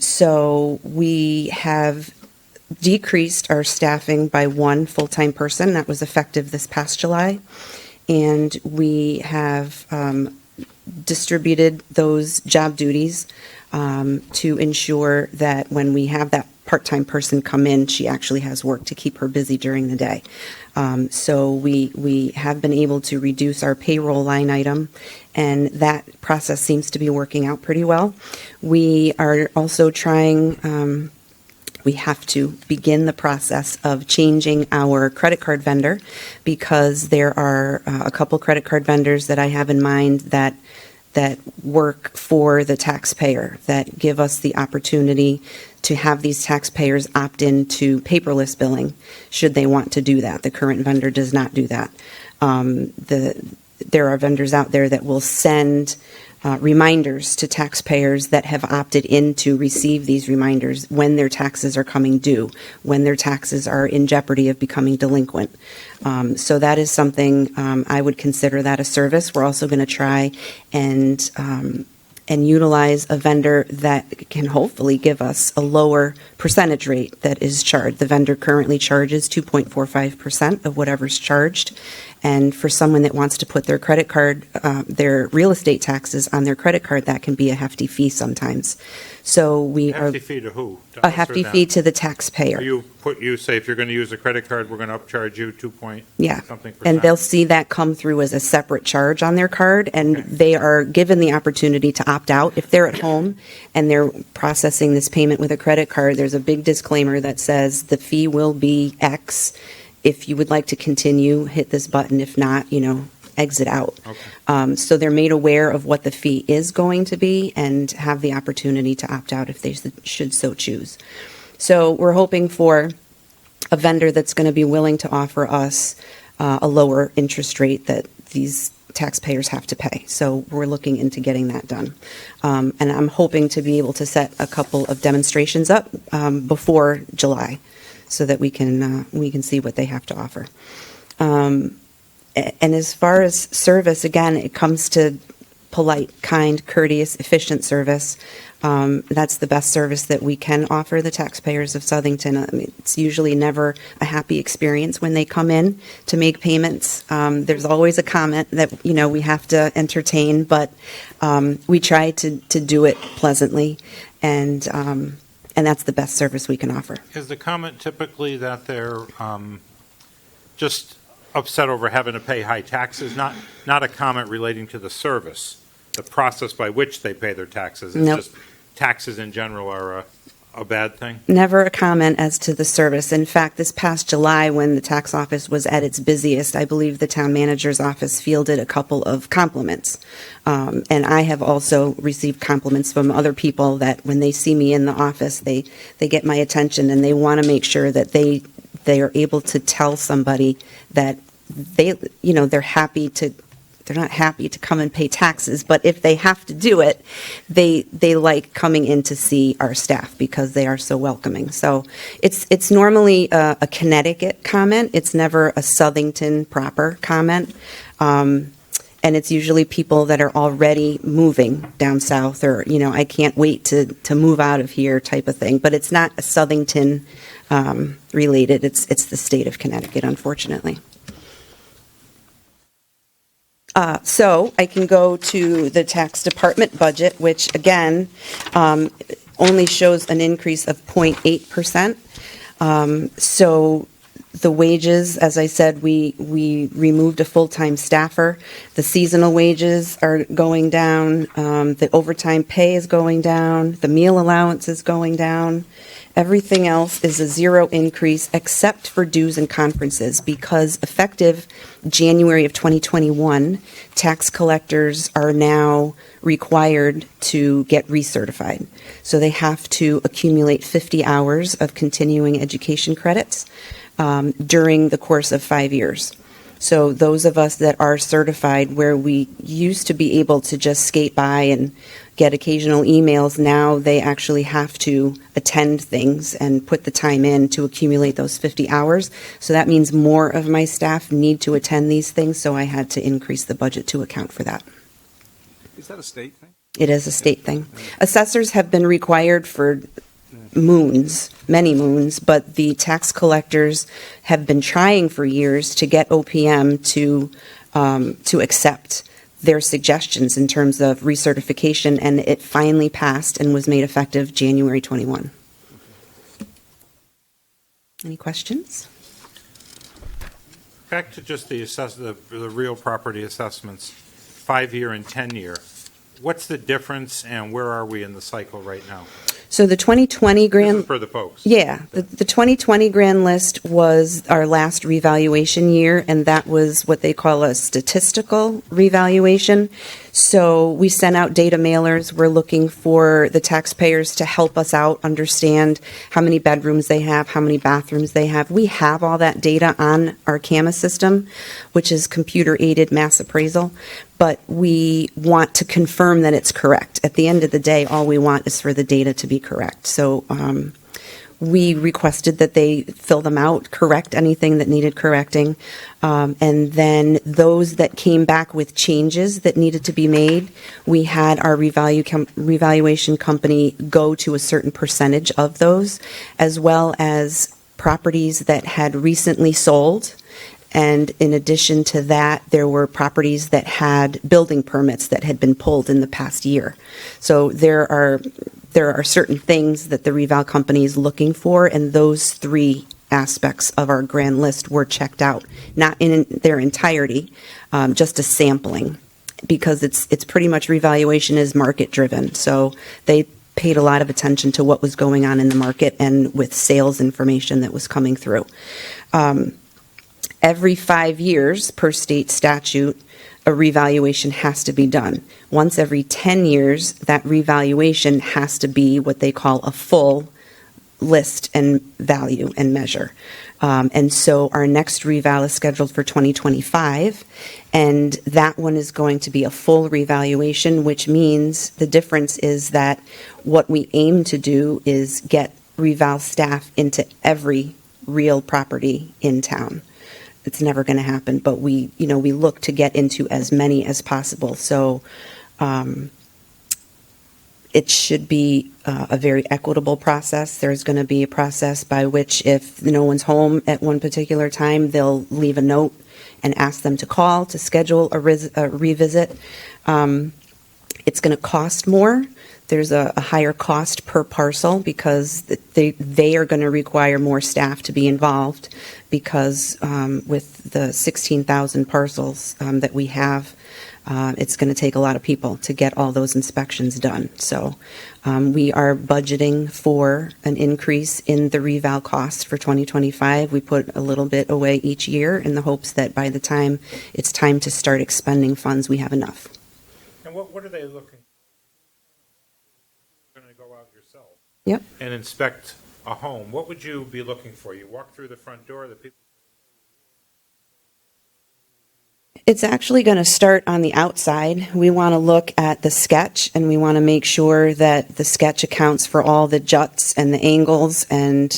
So we have decreased our staffing by one full-time person. That was effective this past July. And we have distributed those job duties to ensure that when we have that part-time person come in, she actually has work to keep her busy during the day. So we have been able to reduce our payroll line item, and that process seems to be working out pretty well. We are also trying, we have to begin the process of changing our credit card vendor, because there are a couple credit card vendors that I have in mind that work for the taxpayer, that give us the opportunity to have these taxpayers opt into paperless billing, should they want to do that. The current vendor does not do that. There are vendors out there that will send reminders to taxpayers that have opted in to receive these reminders when their taxes are coming due, when their taxes are in jeopardy of becoming delinquent. So that is something, I would consider that a service. We're also going to try and utilize a vendor that can hopefully give us a lower percentage rate that is charged. The vendor currently charges 2.45% of whatever's charged. And for someone that wants to put their credit card, their real estate taxes on their credit card, that can be a hefty fee sometimes. So we are Hefty fee to who? To a us or hefty them? fee to the taxpayer. You say if you're going to use a credit card, we're going to upcharge you 2 point Yeah, something percent. and they'll see that come through as a separate charge on their card, and Okay. they are given the opportunity to opt out. If they're at home and they're processing this payment with a credit card, there's a big disclaimer that says the fee will be X. If you would like to continue, hit this button. If not, exit out. Okay. So they're made aware of what the fee is going to be and have the opportunity to opt out if they should so choose. So we're hoping for a vendor that's going to be willing to offer us a lower interest rate that these taxpayers have to pay. So we're looking into getting that done. And I'm hoping to be able to set a couple of demonstrations up before July so that we can see what they have to offer. And as far as service, again, it comes to polite, kind, courteous, efficient service. That's the best service that we can offer the taxpayers of Southington. I mean, it's usually never a happy experience when they come in to make payments. There's always a comment that, we have to entertain, but we try to do it pleasantly, and that's the best service we can offer. Is the comment typically that they're just upset over having to pay high taxes, not a comment relating to the service? the process by which they pay their taxes. It's Nope. just taxes in general are a bad thing. Never a comment as to the service. In fact, this past July, when the tax office was at its busiest, I believe the town manager's office fielded a couple of compliments. And I have also received compliments from other people that when they see me in the office, they get my attention and they want to make sure that they are able to tell somebody that they're happy to. They're not happy to come and pay taxes, but if they have to do it, they like coming in to see our staff because they are so welcoming. So it's normally a Connecticut comment. It's never a Southington proper comment. And it's usually people that are already moving down south or, I can't wait to move out of here type of thing. But it's not a Southington related. It's the state of Connecticut, unfortunately. So I can go to the tax department budget, which again only shows an increase of 0.8%. So the wages, as I said, we removed a full-time staffer. The seasonal wages are going down. The overtime pay is going down. The meal allowance is going down. Everything else is a zero increase except for dues and conferences because effective January of 2021, tax collectors are now required to get recertified. So they have to accumulate 50 hours of continuing education credits during the course of 5 years. So those of us that are certified, where we used to be able to just skate by and get occasional emails, now they actually have to attend things and put the time in to accumulate those 50 hours. So that means more of my staff need to attend these things, so I had to increase the budget to account for that. Is that a state thing? It is a state thing. Assessors have been required for many moons, but the tax collectors have been trying for years to get OPM to accept their suggestions in terms of recertification, and it finally passed and was made effective January 21. Any questions? Back to just the real property assessments, 5-year and 10-year. What's the difference, and where are we in the cycle right now? So the 2020 This grand... is for the folks. Yeah, the 2020 grand list was our last revaluation year, and that was what they call a statistical revaluation. So we sent out data mailers. We're looking for the taxpayers to help us out understand how many bedrooms they have, how many bathrooms they have. We have all that data on our CAMA system, which is computer-aided mass appraisal, but we want to confirm that it's correct. At the end of the day, all we want is for the data to be correct. So we requested that they fill them out, correct anything that needed correcting, and then those that came back with changes that needed to be made, we had our revaluation company go to a certain percentage of those, as well as properties that had recently sold. And in addition to that, there were properties that had building permits that had been pulled in the past year. So there are certain things that the reval company is looking for, and those three aspects of our grand list were checked out, not in their entirety, just a sampling, because it's pretty much revaluation is market driven. So they paid a lot of attention to what was going on in the market and with sales information that was coming through. Every 5 years, per state statute, a revaluation has to be done. Once every 10 years, that revaluation has to be what they call a full list and value and measure. And so our next reval is scheduled for 2025, and that one is going to be a full revaluation, which means the difference is that what we aim to do is get reval staff into every real property in town. It's never going to happen, but we look to get into as many as possible. So it should be a very equitable process. There's going to be a process by which if no one's home at one particular time, they'll leave a note and ask them to call to schedule a revisit. It's going to cost more. There's a higher cost per parcel because they are going to require more staff to be involved because with the 16,000 parcels that we have, It's going to take a lot of people to get all those inspections done. So we are budgeting for an increase in the reval cost for 2025. We put a little bit away each year in the hopes that by the time it's time to start expending funds, we have enough. And what are they looking? You're going to go out yourself. Yep. And inspect a home. What would you be looking for? You walk through the front door, the people. It's actually going to start on the outside. We want to look at the sketch, and we want to make sure that the sketch accounts for all the juts and the angles and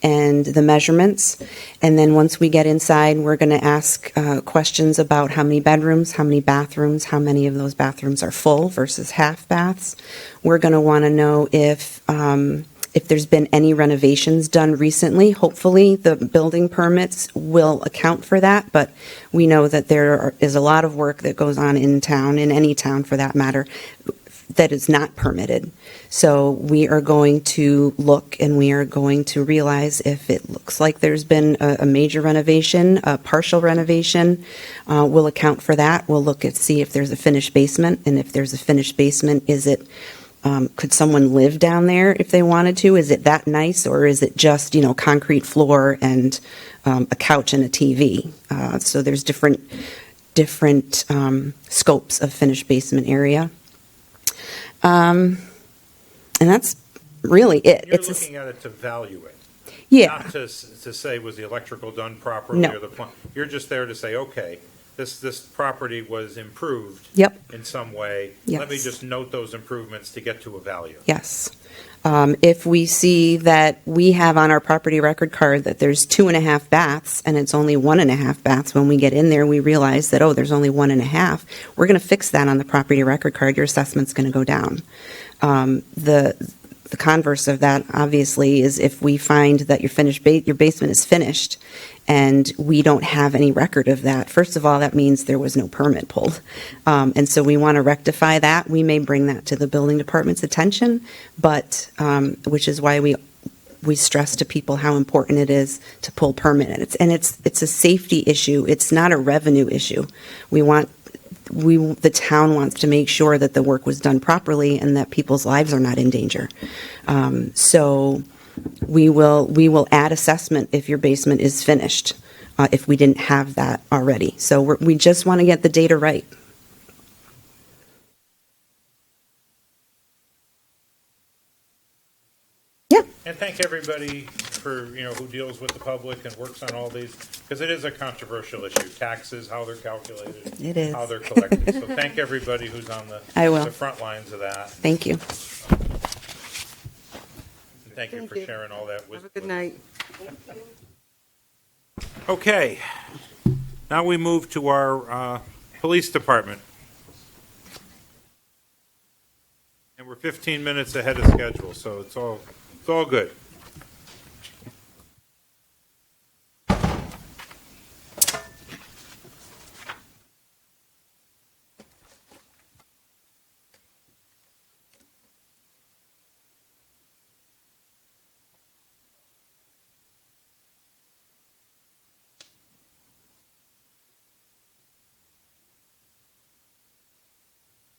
the measurements. And then once we get inside, we're going to ask questions about how many bedrooms, how many bathrooms, how many of those bathrooms are full versus half baths. We're going to want to know if there's been any renovations done recently. Hopefully, the building permits will account for that, but we know that there is a lot of work that goes on in town, in any town for that matter, that is not permitted. So we are going to look and we are going to realize if it looks like there's been a major renovation, a partial renovation, we'll account for that. We'll look at see if there's a finished basement, and if there's a finished basement, is it could someone live down there if they wanted to? Is it that nice, or is it just, concrete floor and a couch and a TV? So there's different scopes of finished basement area. And that's really it. You're looking at it to value it. Yeah. Not to say, was the electrical done properly? No. Or the you're just there to say, okay, this property was improved Yep. in some way. Yes. Let me just note those improvements to get to a value. Yes. If we see that we have on our property record card that there's 2.5 baths and it's only 1.5 baths, when we get in there, we realize that, there's only 1.5. We're going to fix that on the property record card. Your assessment's going to go down. The converse of that, obviously, is if we find that your basement is finished and we don't have any record of that. First of all, that means there was no permit pulled. And so we want to rectify that. We may bring that to the building department's attention, but which is why we stress to people how important it is to pull permit. And it's a safety issue. It's not a revenue issue. The town wants to make sure that the work was done properly and that people's lives are not in danger. So we will add assessment if your basement is finished, if we didn't have that already. So we just want to get the data right. Yeah. And thank everybody for, who deals with the public and works on all these, because it is a controversial issue. Taxes, how they're calculated. It is. How they're collected. So thank everybody who's on the front lines of that. Thank you. Thank you for sharing all that with us. Have a good night. Okay. Now we move to our police department. And we're 15 minutes ahead of schedule, so it's all good.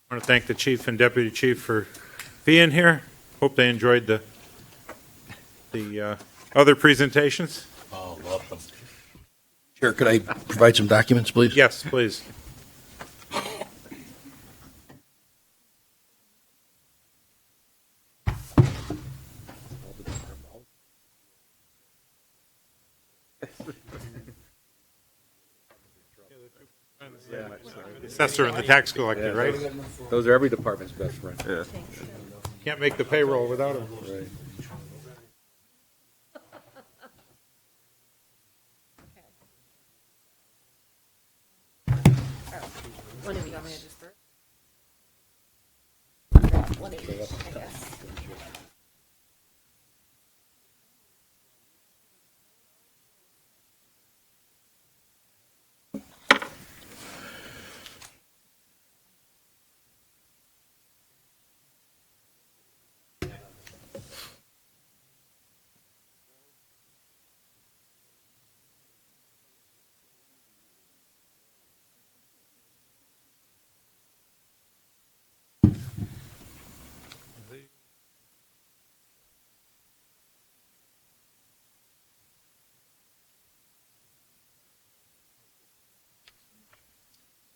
I want to thank the chief and deputy chief for being here. Hope they enjoyed the other presentations. Oh, love them. Chair, could I provide some documents, please? Yes, please. Assessor and the tax collector, right? Those are every department's best friend. Yeah. Can't make the payroll without them. Right.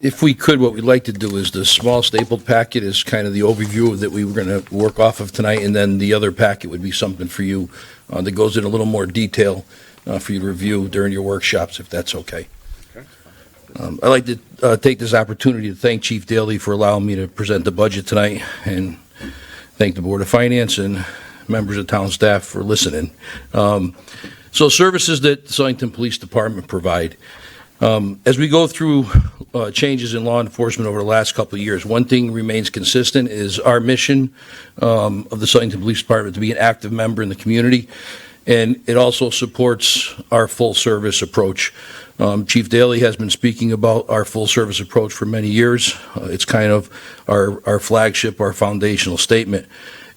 If we could, what we'd like to do is the small stapled packet is kind of the overview that we were going to work off of tonight, and then the other packet would be something for you that goes in a little more detail for you to review during your workshops, if that's okay. I'd like to take this opportunity to thank Chief Daly for allowing me to present the budget tonight, and thank the Board of Finance and members of town staff for listening. So services that the Southington Police Department provide. As we go through changes in law enforcement over the last couple of years, one thing remains consistent is our mission of the Southington Police Department to be an active member in the community, and it also supports our full-service approach. Chief Daly has been speaking about our full-service approach for many years. It's kind of our flagship, our foundational statement.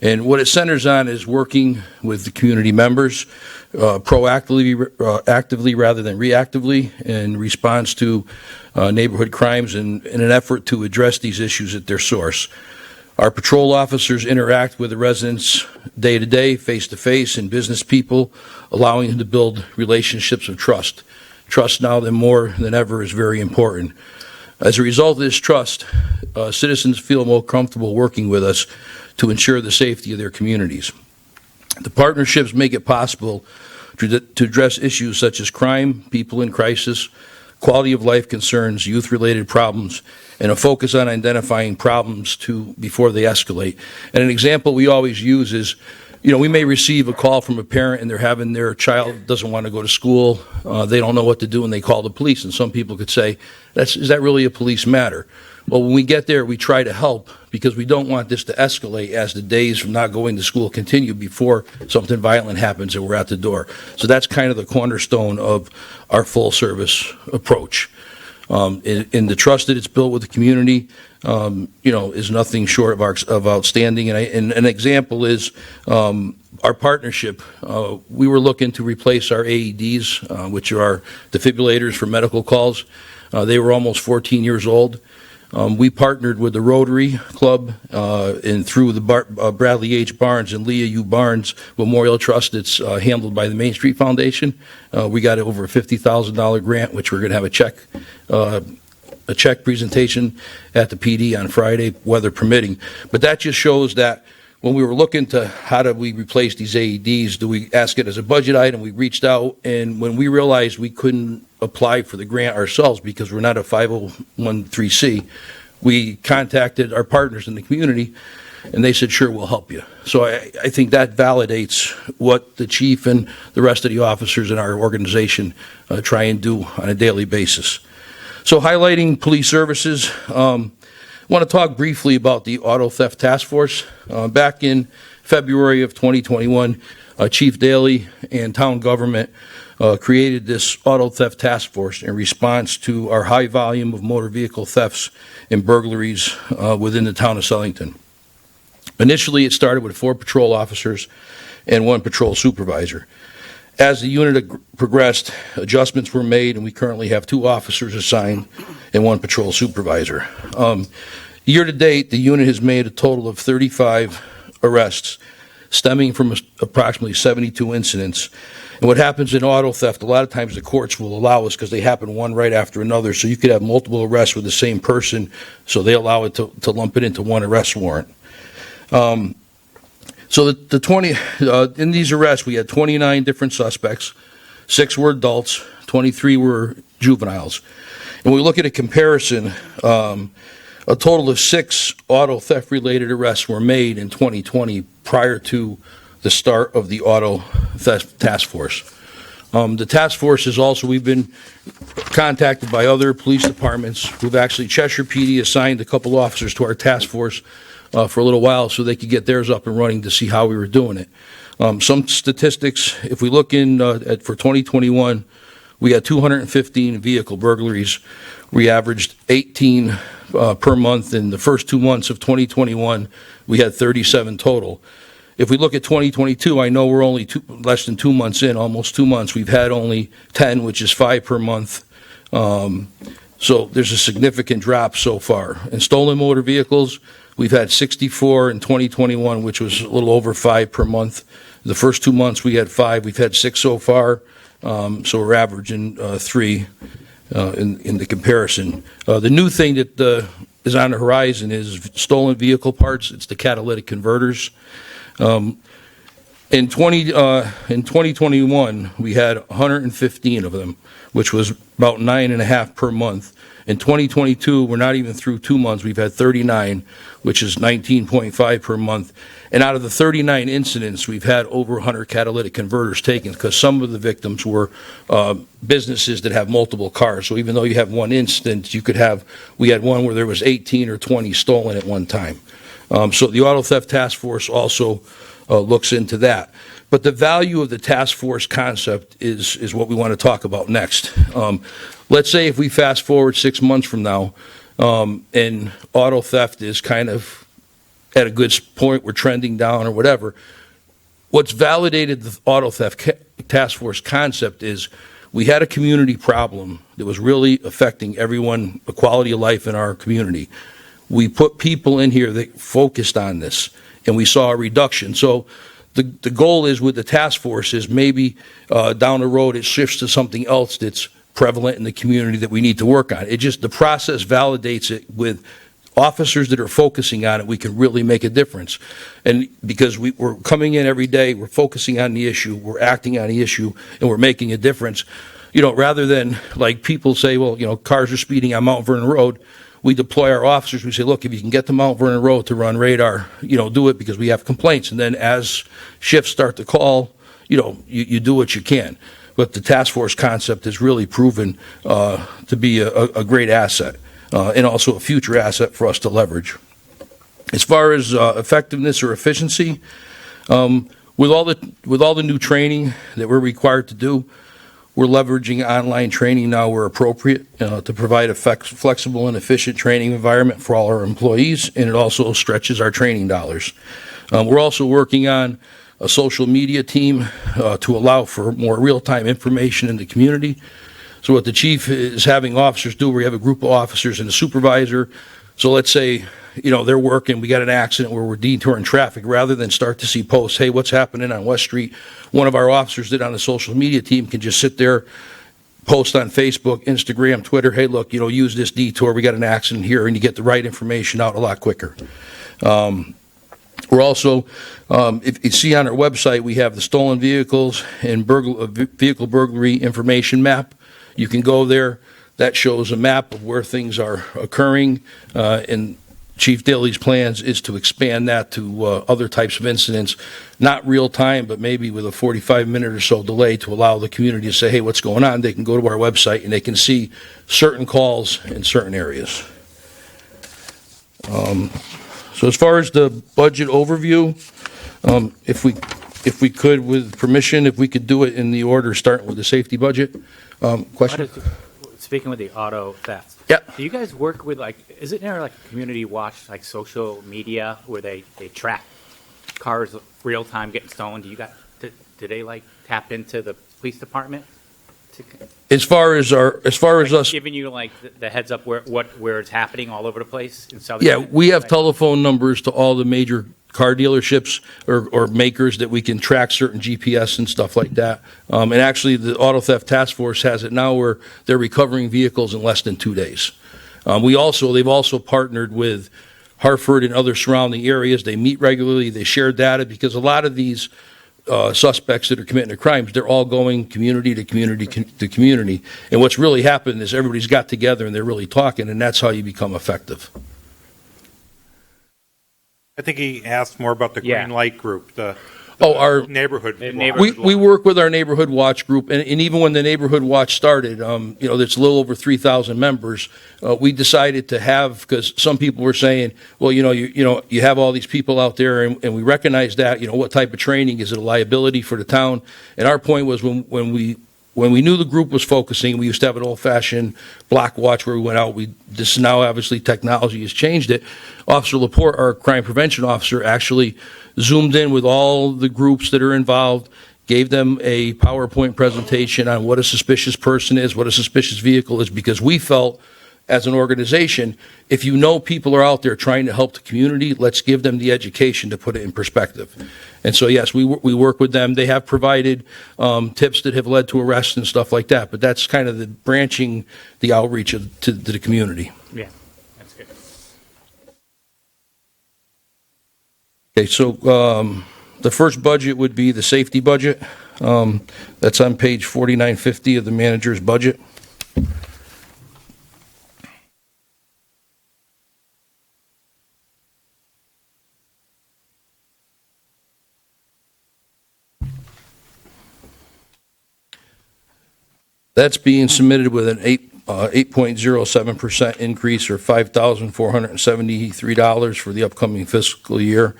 And what it centers on is working with the community members actively rather than reactively in response to neighborhood crimes in an effort to address these issues at their source. Our patrol officers interact with the residents day to day, face to face, and business people, allowing them to build relationships of trust. Trust now more than ever is very important. As a result of this trust, citizens feel more comfortable working with us to ensure the safety of their communities. The partnerships make it possible to address issues such as crime, people in crisis, quality of life concerns, youth-related problems, and a focus on identifying problems before they escalate. And an example we always use is, we may receive a call from a parent and they're having their child doesn't want to go to school, they don't know what to do, and they call the police. And some people could say, is that really a police matter? Well, when we get there, we try to help because we don't want this to escalate as the days from not going to school continue before something violent happens and we're at the door. So that's kind of the cornerstone of our full-service approach. And the trust that it's built with the community, is nothing short of outstanding. And an example is our partnership. We were looking to replace our AEDs, which are our defibrillators for medical calls. They were almost 14 years old. We partnered with the Rotary Club and through the Bradley H. Barnes and Leah U. Barnes Memorial Trust that's handled by the Main Street Foundation. We got over a $50,000 grant, which we're going to have a check presentation at the PD on Friday, weather permitting. But that just shows that when we were looking to how do we replace these AEDs, do we ask it as a budget item? We reached out, and when we realized we couldn't apply for the grant ourselves because we're not a 501(c), we contacted our partners in the community, and they said, sure, we'll help you. So I think that validates what the chief and the rest of the officers in our organization try and do on a daily basis. So highlighting police services, I want to talk briefly about the Auto Theft Task Force. Back in February of 2021, Chief Daly and town government created this Auto Theft Task Force in response to our high volume of motor vehicle thefts and burglaries within the town of Southington. Initially, it started with 4 patrol officers and 1 patrol supervisor. As the unit progressed, adjustments were made, and we currently have 2 officers assigned and 1 patrol supervisor. Year to date, the unit has made a total of 35 arrests, stemming from approximately 72 incidents. And what happens in auto theft, a lot of times the courts will allow us because they happen one right after another, so you could have multiple arrests with the same person, so they allow it to lump it into 1 arrest warrant. So in these arrests, we had 29 different suspects. 6 were adults, 23 were juveniles. And when we look at a comparison, a total of 6 auto theft-related arrests were made in 2020 prior to the start of the Auto Theft Task Force. The task force is also, we've been contacted by other police departments who've actually, Cheshire PD assigned a couple officers to our task force for a little while so they could get theirs up and running to see how we were doing it. Some statistics, if we look in for 2021, we had 215 vehicle burglaries. We averaged 18 per month. In the first 2 months of 2021, we had 37 total. If we look at 2022, I know we're only less than 2 months in, almost 2 months. We've had only 10, which is 5 per month. So there's a significant drop so far. In stolen motor vehicles, we've had 64 in 2021, which was a little over 5 per month. The first 2 months we had 5. We've had 6 so far, so we're averaging 3. in the comparison. The new thing that is on the horizon is stolen vehicle parts. It's the catalytic converters. In 2021, we had 115 of them, which was about 9.5 per month. In 2022, we're not even through 2 months. We've had 39, which is 19.5 per month. And out of the 39 incidents, we've had over 100 catalytic converters taken because some of the victims were businesses that have multiple cars. So even though you have one incident, we had one where there was 18 or 20 stolen at one time. So the Auto Theft Task Force also looks into that. But the value of the task force concept is what we want to talk about next. Let's say if we fast forward 6 months from now, and auto theft is kind of at a good point, we're trending down or whatever. What's validated the Auto Theft Task Force concept is we had a community problem that was really affecting everyone, the quality of life in our community. We put people in here that focused on this, and we saw a reduction. So the goal is with the task force is maybe down the road it shifts to something else that's prevalent in the community that we need to work on. The process validates it with officers that are focusing on it. We can really make a difference. And because we're coming in every day, we're focusing on the issue, we're acting on the issue, and we're making a difference. Rather than like people say, well, cars are speeding on Mount Vernon Road, we deploy our officers. We say, look, if you can get to Mount Vernon Road to run radar, do it because we have complaints. And then as shifts start to call, you do what you can. But the task force concept has really proven to be a great asset and also a future asset for us to leverage. As far as effectiveness or efficiency, with all the new training that we're required to do, we're leveraging online training now where appropriate to provide a flexible and efficient training environment for all our employees, and it also stretches our training dollars. We're also working on a social media team to allow for more real-time information in the community. So what the chief is having officers do, we have a group of officers and a supervisor. So let's say, they're working, we got an accident where we're detouring traffic. Rather than start to see posts, hey, what's happening on West Street? One of our officers that on the social media team can just sit there, post on Facebook, Instagram, Twitter, hey, look, use this detour, we got an accident here, and you get the right information out a lot quicker. We're also, if you see on our website, we have the stolen vehicles and vehicle burglary information map. You can go there. That shows a map of where things are occurring, and Chief Daly's plans is to expand that to other types of incidents, not real time, but maybe with a 45-minute or so delay to allow the community to say, hey, what's going on? They can go to our website and they can see certain calls in certain areas. So as far as the budget overview, if we could, with permission, if we could do it in the order, starting with the safety budget. Question? Speaking with the auto theft. Yeah. Do you guys work with isn't there a community watch, social media where they track cars real time getting stolen? Do they tap into the police department? As far as us giving you the heads up where it's happening all over the place in Southern? Yeah, we have telephone numbers to all the major car dealerships or makers that we can track certain GPS and stuff like that. And actually, the Auto Theft Task Force has it now where they're recovering vehicles in less than 2 days. They've also partnered with Hartford and other surrounding areas. They meet regularly. They share data because a lot of these suspects that are committing the crimes, they're all going community to community to community. And what's really happened is everybody's got together and they're really talking, and that's how you become effective. I think he asked more about the Green Light Group, our neighborhood. We work with our neighborhood watch group, and even when the neighborhood watch started, there's a little over 3,000 members. We decided to have, because some people were saying, well, you have all these people out there, and we recognize that. What type of training is it? A liability for the town? And our point was when we knew the group was focusing, we used to have an old-fashioned block watch where we went out. This now, obviously, technology has changed it. Officer Laporte, our crime prevention officer, actually zoomed in with all the groups that are involved, gave them a PowerPoint presentation on what a suspicious person is, what a suspicious vehicle is, because we felt as an organization, if you know people are out there trying to help the community, let's give them the education to put it in perspective. And so, yes, we work with them. They have provided tips that have led to arrests and stuff like that, but that's kind of the branching the outreach to the community. Yeah, that's good. Okay, so the first budget would be the safety budget. That's on page 4950 of the manager's budget. That's being submitted with an 8.07% increase, or $5,473 for the upcoming fiscal year.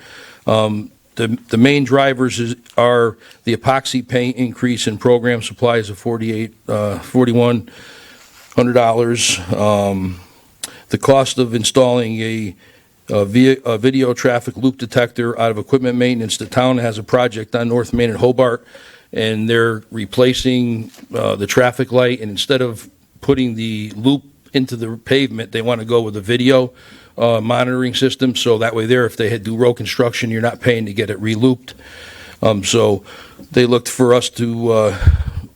The main drivers are the epoxy paint increase in program supplies of $4,100. The cost of installing a video traffic loop detector out of equipment maintenance. The town has a project on North Main and Hobart, and they're replacing the traffic light, and instead of putting the loop into the pavement, they want to go with a video monitoring system, so that way there, if they do road construction, you're not paying to get it re-looped. So they looked for us to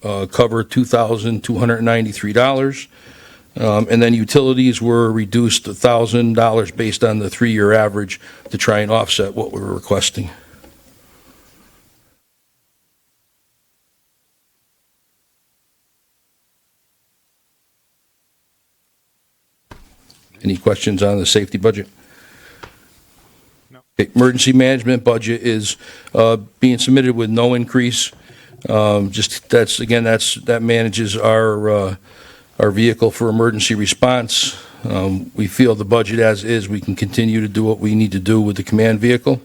cover $2,293. And then utilities were reduced $1,000 based on the 3-year average to try and offset what we were requesting. Any questions on the safety budget? No. Okay, emergency management budget is being submitted with no increase. That manages our vehicle for emergency response. We feel the budget as is, we can continue to do what we need to do with the command vehicle.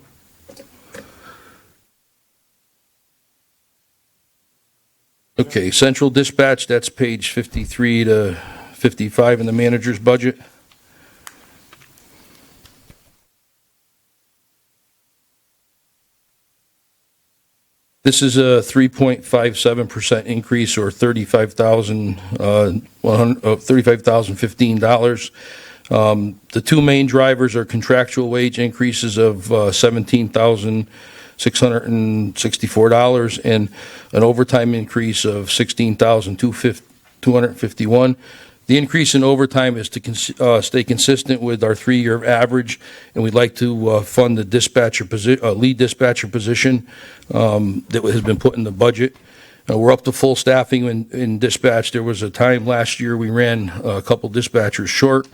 Okay, central dispatch, that's page 53 to 55 in the manager's budget. This is a 3.57% increase, or $35,015. The two main drivers are contractual wage increases of $17,664 and an overtime increase of $16,251. The increase in overtime is to stay consistent with our 3-year average, and we'd like to fund the lead dispatcher position that has been put in the budget. We're up to full staffing in dispatch. There was a time last year we ran a couple dispatchers short,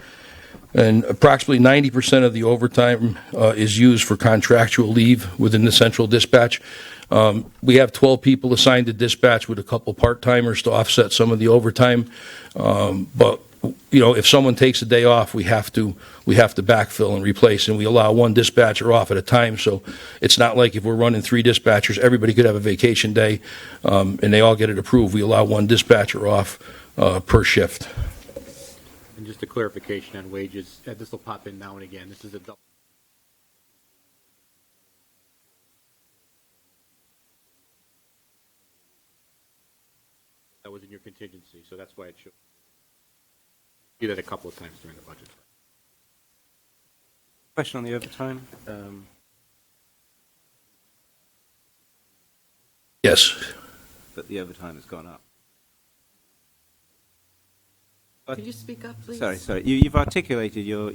and approximately 90% of the overtime is used for contractual leave within the central dispatch. We have 12 people assigned to dispatch with a couple part-timers to offset some of the overtime. But if someone takes a day off, we have to backfill and replace, and we allow one dispatcher off at a time. So it's not like if we're running 3 dispatchers, everybody could have a vacation day, and they all get it approved. We allow one dispatcher off per shift. And just a clarification on wages, this will pop in now and again. This is a double. That was in your contingency, so that's why it should. Do that a couple of times during the budget. Question on the overtime. Yes. But the overtime has gone up. Could you speak up, please? Sorry. You've articulated you're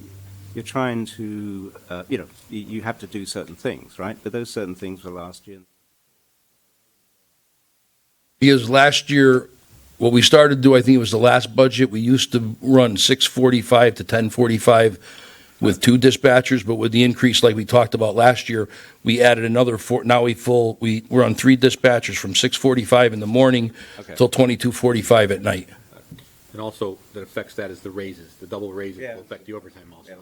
trying to, you have to do certain things, right? But those certain things were last year. Because last year, what we started to do, I think it was the last budget, we used to run 6:45 to 10:45 with 2 dispatchers, but with the increase like we talked about last year, we added another 4. Now we're on 3 dispatchers from 6:45 in the morning till 22:45 at night. And also, that affects that is the raises. The double raises will affect the overtime also.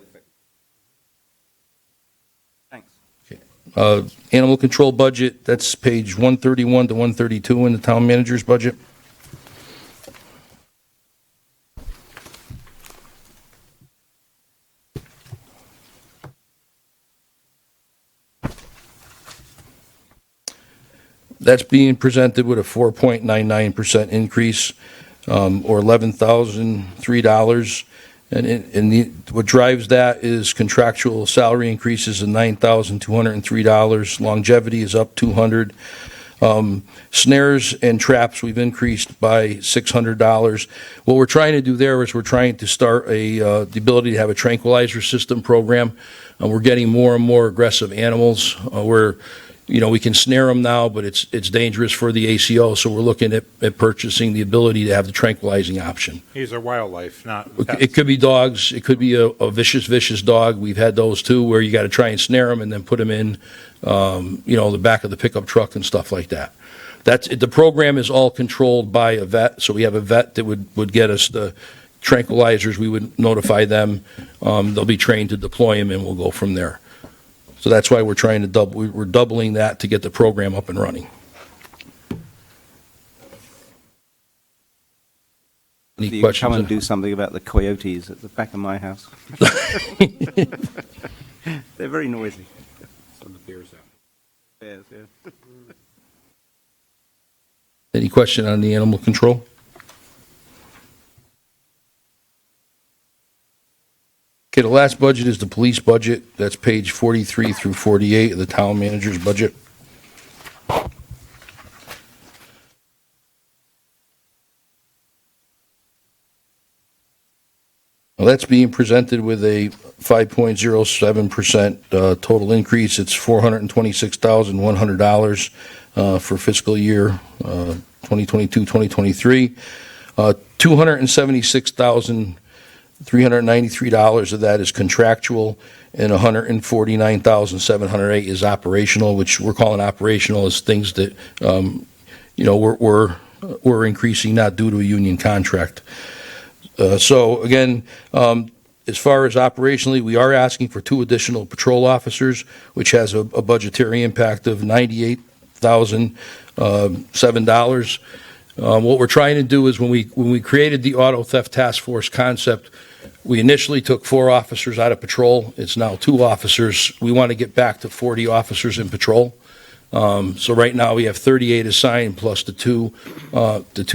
Thanks. Animal control budget, that's page 131 to 132 in the town manager's budget. That's being presented with a 4.99% increase, or $11,003. What drives that is contractual salary increases of $9,203. Longevity is up $200. Snares and traps, we've increased by $600. What we're trying to do there is we're trying to start the ability to have a tranquilizer system program. We're getting more and more aggressive animals where, we can snare them now, but it's dangerous for the ACO, so we're looking at purchasing the ability to have the tranquilizing option. These are wildlife, not pets. It could be dogs. It could be a vicious dog. We've had those too, where you got to try and snare them and then put them in, the back of the pickup truck and stuff like that. The program is all controlled by a vet, so we have a vet that would get us the tranquilizers. We would notify them. They'll be trained to deploy them, and we'll go from there. So that's why we're trying to we're doubling that to get the program up and running. Any Do you questions? come and do something about the coyotes at the back of my house? They're very noisy. Send the beers out. Bears, yeah. Any question on the animal control? Okay, the last budget is the police budget. That's page 43 through 48 of the town manager's budget. Well, that's being presented with a 5.07% total increase. It's $426,100 for fiscal year 2022-2023. $276,393 of that is contractual, and $149,708 is operational, which we're calling operational as things that we're increasing not due to a union contract. So again, as far as operationally, we are asking for 2 additional patrol officers, which has a budgetary impact of $98,007. What we're trying to do is when we created the auto theft task force concept, we initially took 4 officers out of patrol. It's now 2 officers. We want to get back to 40 officers in patrol. So right now we have 38 assigned plus the two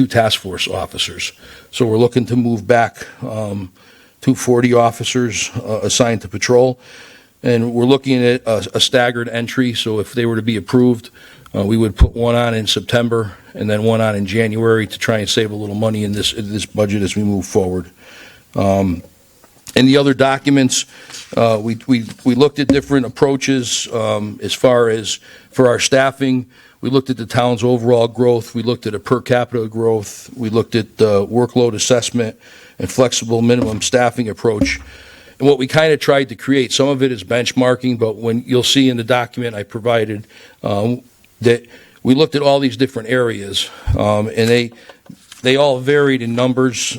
task force officers. So we're looking to move back to 40 officers assigned to patrol. And we're looking at a staggered entry. So if they were to be approved, we would put one on in September and then one on in January to try and save a little money in this budget as we move forward. In the other documents, we looked at different approaches as far as for our staffing. We looked at the town's overall growth. We looked at a per capita growth. We looked at the workload assessment and flexible minimum staffing approach. And what we kind of tried to create, some of it is benchmarking, but when you'll see in the document I provided that we looked at all these different areas, and they all varied in numbers.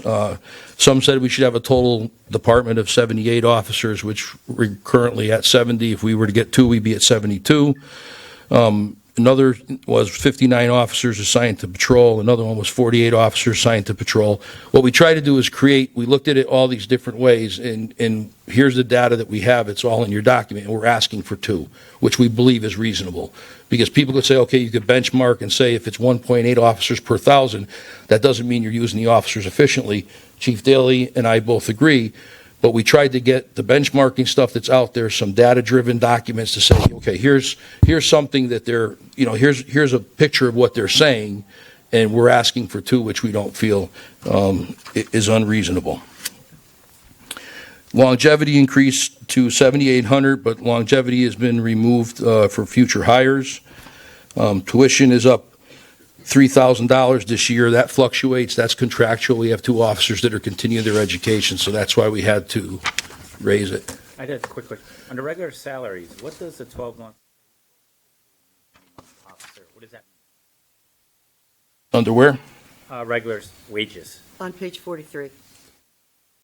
Some said we should have a total department of 78 officers, which we're currently at 70. If we were to get 2, we'd be at 72. Another was 59 officers assigned to patrol. Another one was 48 officers assigned to patrol. What we try to do is we looked at it all these different ways, and here's the data that we have. It's all in your document, and we're asking for 2, which we believe is reasonable. Because people could say, okay, you could benchmark and say if it's 1.8 officers per 1,000, that doesn't mean you're using the officers efficiently. Chief Daly and I both agree, but we tried to get the benchmarking stuff that's out there, some data-driven documents to say, okay, here's something that here's a picture of what they're saying, and we're asking for 2, which we don't feel is unreasonable. Longevity increased to 7,800, but longevity has been removed for future hires. Tuition is up $3,000 this year. That fluctuates. That's contractual. We have 2 officers that are continuing their education, so that's why we had to raise it. I did quickly. Under regular salaries, what does the 12-month officer, what does that Under where? mean? Regular wages. On page 43.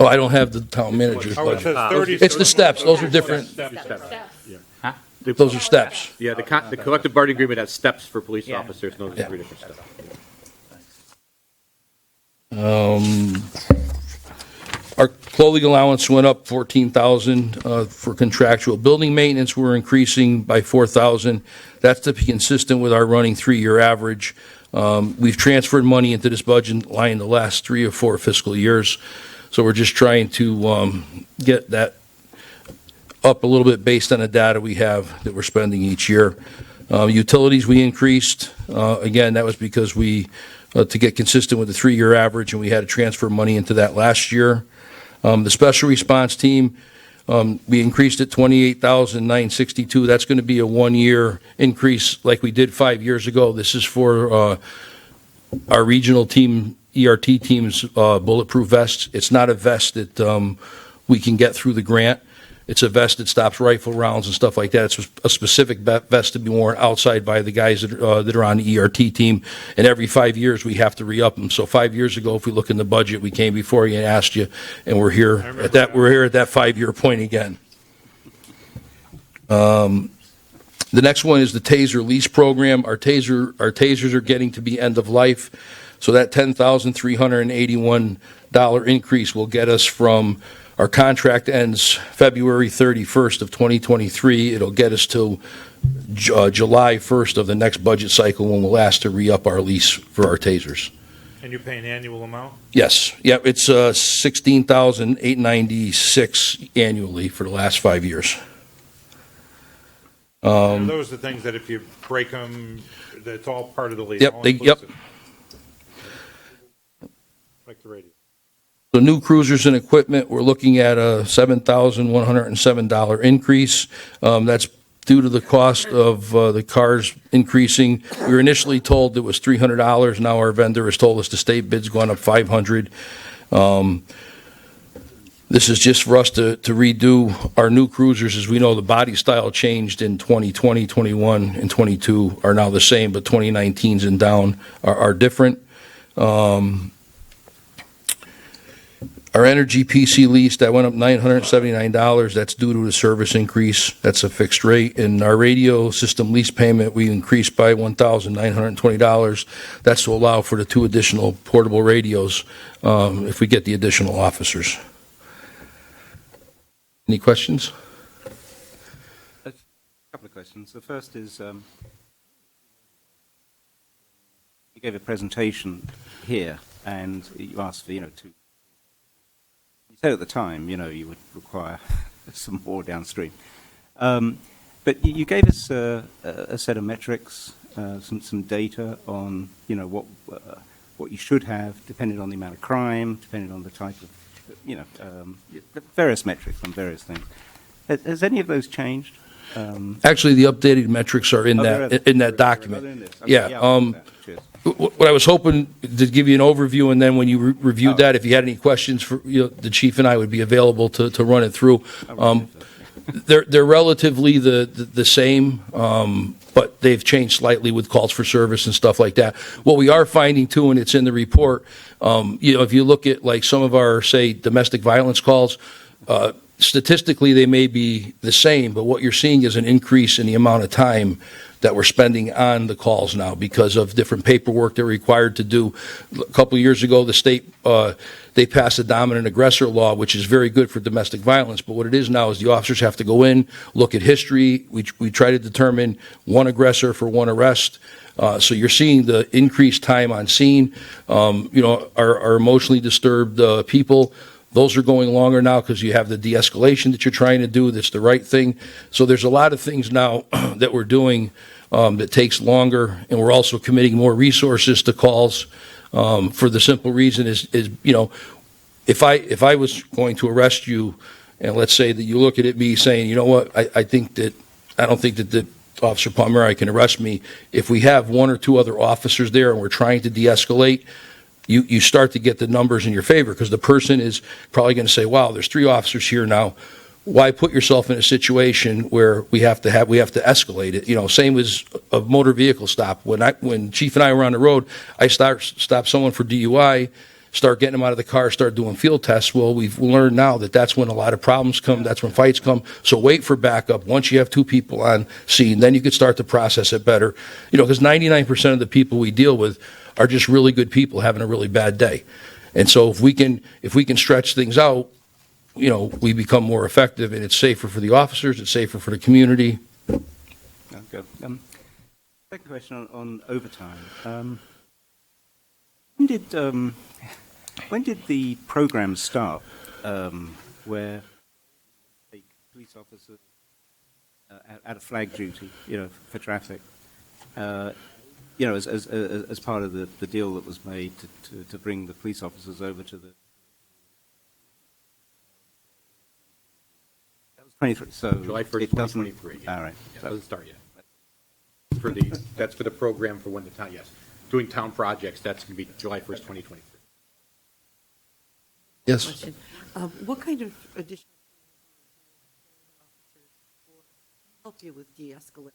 Oh, I don't have the town manager's Oh, it budget. says 30. It's the steps. Those are different. Huh? Those are steps. Yeah, the collective bargaining agreement has steps for police officers, and those are 3 different steps. Our clothing allowance went up $14,000 for contractual. Building maintenance, we're increasing by $4,000. That's to be consistent with our running 3-year average. We've transferred money into this budget line the last 3 or 4 fiscal years. So we're just trying to get that up a little bit based on the data we have that we're spending each year. Utilities we increased. Again, that was because we, to get consistent with the 3-year average, and we had to transfer money into that last year. The special response team, we increased it $28,962. That's going to be a 1-year increase like we did 5 years ago. This is for our regional team, ERT team's bulletproof vests. It's not a vest that we can get through the grant. It's a vest that stops rifle rounds and stuff like that. It's a specific vest to be worn outside by the guys that are on the ERT team. And every 5 years, we have to re-up them. So 5 years ago, if we look in the budget, we came before you and asked you, and we're here at that. We're here at that 5-year point again. The next one is the Taser lease program. Our tasers are getting to be end of life. So that $10,381 increase will get us from. Our contract ends February 31st of 2023. It'll get us to July 1st of the next budget cycle when we'll ask to re-up our lease for our tasers. And you pay an annual amount? Yes. Yep. It's $16,896 annually for the last 5 years. And those are the things that if you break them, that's all part of the lease. Yep. Like the radio. The new cruisers and equipment, we're looking at a $7,107 increase. That's due to the cost of the cars increasing. We were initially told it was $300. Now our vendor has told us the state bid's going up $500. This is just for us to redo our new cruisers. As we know, the body style changed in 2020, 21, and 22 are now the same, but 2019s and down are different. Our energy PC lease, that went up $979. That's due to the service increase. That's a fixed rate. And our radio system lease payment, we increased by $1,920. That's to allow for the 2 additional portable radios if we get the additional officers. Any questions? A couple of questions. The first is, you gave a presentation here, and you asked for, 2. You said at the time, you would require some more downstream. But you gave us a set of metrics, some data on, what you should have, depending on the amount of crime, depending on the type of, various metrics on various things. Has any of those changed? Actually, the updated metrics are in that document. Yeah. What I was hoping to give you an overview, and then when you reviewed that, if you had any questions, for the chief and I would be available to run it through. They're relatively the same, but they've changed slightly with calls for service and stuff like that. What we are finding too, and it's in the report, if you look at like some of our, say, domestic violence calls, statistically they may be the same, but what you're seeing is an increase in the amount of time that we're spending on the calls now because of different paperwork they're required to do. A couple of years ago, the state, they passed a dominant aggressor law, which is very good for domestic violence. But what it is now is the officers have to go in, look at history. We try to determine one aggressor for one arrest. So you're seeing the increased time on scene. Our emotionally disturbed people, those are going longer now because you have the de-escalation that you're trying to do. That's the right thing. So there's a lot of things now that we're doing that takes longer, and we're also committing more resources to calls for the simple reason is if I was going to arrest you, and let's say that you look at me saying, you know what, I don't think that Officer Palmieri can arrest me. If we have 1 or 2 other officers there and we're trying to de-escalate, you start to get the numbers in your favor because the person is probably going to say, wow, there's 3 officers here now. Why put yourself in a situation where we have to escalate it? Same as a motor vehicle stop. When Chief and I were on the road, I stopped someone for DUI, start getting them out of the car, start doing field tests. Well, we've learned now that that's when a lot of problems come. That's when fights come. So wait for backup. Once you have 2 people on scene, then you can start to process it better. Because 99% of the people we deal with are just really good people having a really bad day. And so if we can stretch things out, we become more effective, and it's safer for the officers, it's safer for the community. Okay. Second question on overtime. When did When did the program start where the police officers out of flag duty, for traffic, as part of the deal that was made to bring the police officers over to the... That was 23, so... July 1st, it doesn't- 2023. Yeah. All right. Yeah, it doesn't start yet. That's for the program for when the town, yes. Doing town projects, that's going to be July 1st, 2023. Yes. Question. What kind of additional help you with de-escalation?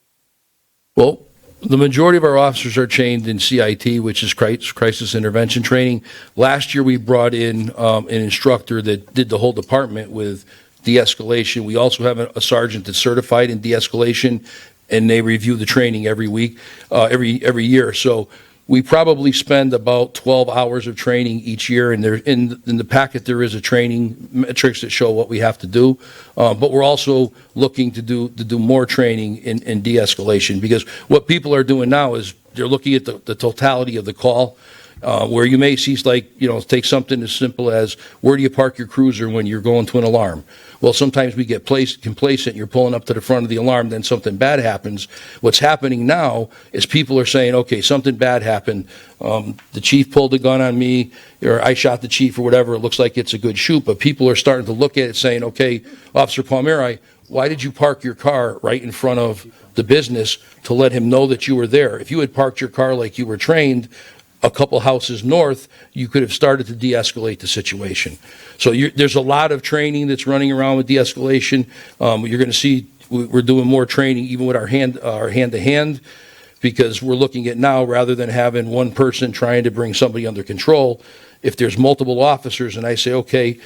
Well, the majority of our officers are trained in CIT, which is crisis intervention training. Last year, we brought in an instructor that did the whole department with de-escalation. We also have a sergeant that's certified in de-escalation, and they review the training every week, every year. So we probably spend about 12 hours of training each year, and there in the packet there is a training metrics that show what we have to do. But we're also looking to do more training in de-escalation, because what people are doing now is they're looking at the totality of the call. Where you may see, take something as simple as, where do you park your cruiser when you're going to an alarm? Well, sometimes we get complacent, you're pulling up to the front of the alarm, then something bad happens. What's happening now is people are saying, okay, something bad happened, the chief pulled a gun on me, or I shot the chief, or whatever, it looks like it's a good shoot, but people are starting to look at it saying, okay, Officer Palmieri, why did you park your car right in front of the business to let him know that you were there? If you had parked your car like you were trained, a couple houses north, you could have started to de-escalate the situation. So there's a lot of training that's running around with de-escalation. You're going to see we're doing more training even with our hand-to-hand, because we're looking at now, rather than having one person trying to bring somebody under control, if there's multiple officers and I say, okay,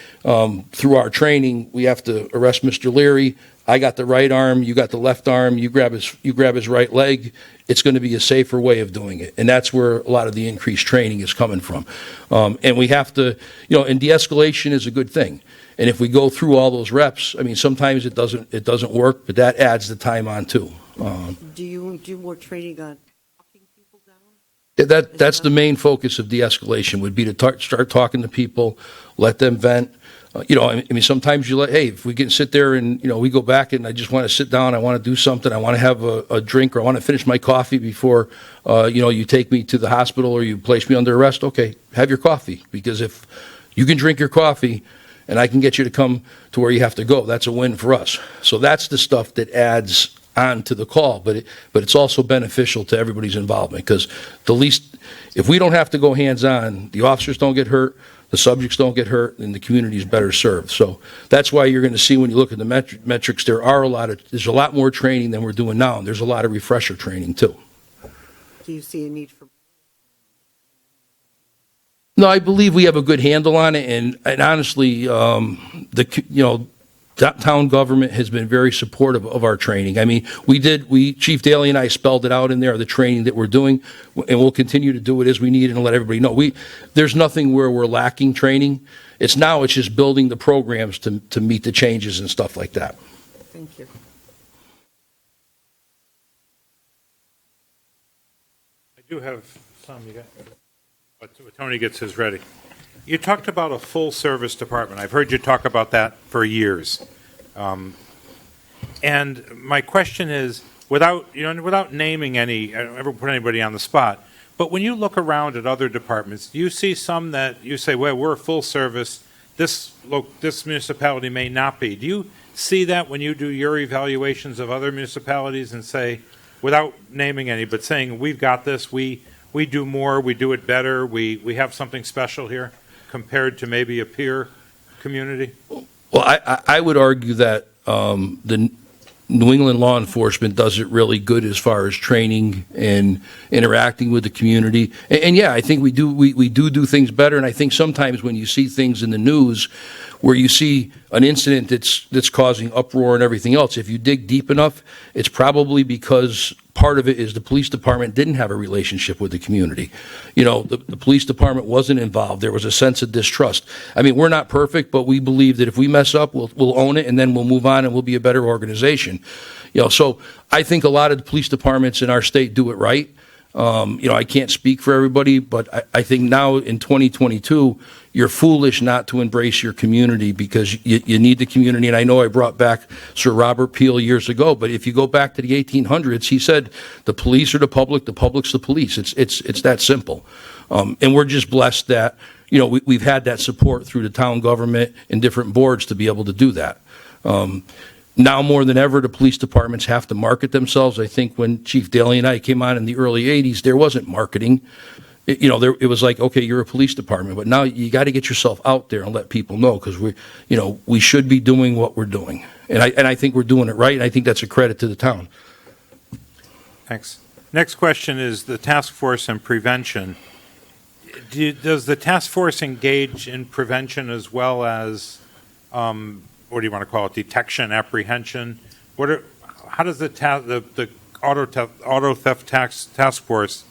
through our training, we have to arrest Mr. Leary, I got the right arm, you got the left arm, you grab his right leg, it's going to be a safer way of doing it. And that's where a lot of the increased training is coming from. And we have to, and de-escalation is a good thing. And if we go through all those reps, I mean, sometimes it doesn't work, but that adds the time on too. Do you do more training on talking people down? That's the main focus of de-escalation, would be to start talking to people, let them vent. I mean, sometimes hey, if we can sit there and, we go back and I just want to sit down, I want to do something, I want to have a drink, or I want to finish my coffee before, you take me to the hospital or you place me under arrest, okay, have your coffee. Because if you can drink your coffee and I can get you to come to where you have to go, that's a win for us. So that's the stuff that adds on to the call, but it's also beneficial to everybody's involvement, because if we don't have to go hands-on, the officers don't get hurt, the subjects don't get hurt, and the community is better served. So that's why you're going to see, when you look at the metrics, there's a lot more training than we're doing now, and there's a lot of refresher training too. Do you see a need for? No, I believe we have a good handle on it, and honestly, town government has been very supportive of our training. I mean, Chief Daly and I spelled it out in there, the training that we're doing, and we'll continue to do it as we need and let everybody know. There's nothing where we're lacking training. It's just building the programs to meet the changes and stuff like that. Thank you. I do have some, but Tony gets his ready. You talked about a full-service department. I've heard you talk about that for years. And my question is, without naming any, I don't ever put anybody on the spot, but when you look around at other departments, do you see some that you say, well, we're full service, this municipality may not be. Do you see that when you do your evaluations of other municipalities and say, without naming any, but saying, we've got this, we do more, we do it better, we have something special here, compared to maybe a peer community? Well, I would argue that the New England law enforcement does it really good as far as training and interacting with the community. And yeah, I think we do things better. And I think sometimes when you see things in the news where you see an incident that's causing uproar and everything else, if you dig deep enough, it's probably because part of it is the police department didn't have a relationship with the community. The police department wasn't involved. There was a sense of distrust. I mean, we're not perfect, but we believe that if we mess up, we'll own it, and then we'll move on and we'll be a better organization. So I think a lot of the police departments in our state do it right. I can't speak for everybody, but I think now in 2022, you're foolish not to embrace your community because you need the community. And I know I brought back Sir Robert Peel years ago, but if you go back to the 1800s, he said the police are the public's the police. It's that simple. And we're just blessed that, we've had that support through the town government and different boards to be able to do that. Now more than ever, the police departments have to market themselves. I think when Chief Daly and I came on in the early 80s, there wasn't marketing. It was like, okay, you're a police department, but now you got to get yourself out there and let people know because we should be doing what we're doing. And I think we're doing it right, and I think that's a credit to the town. Thanks. Next question is the task force and prevention. Does the task force engage in prevention as well as, what do you want to call it, detection, apprehension? How does the auto theft task force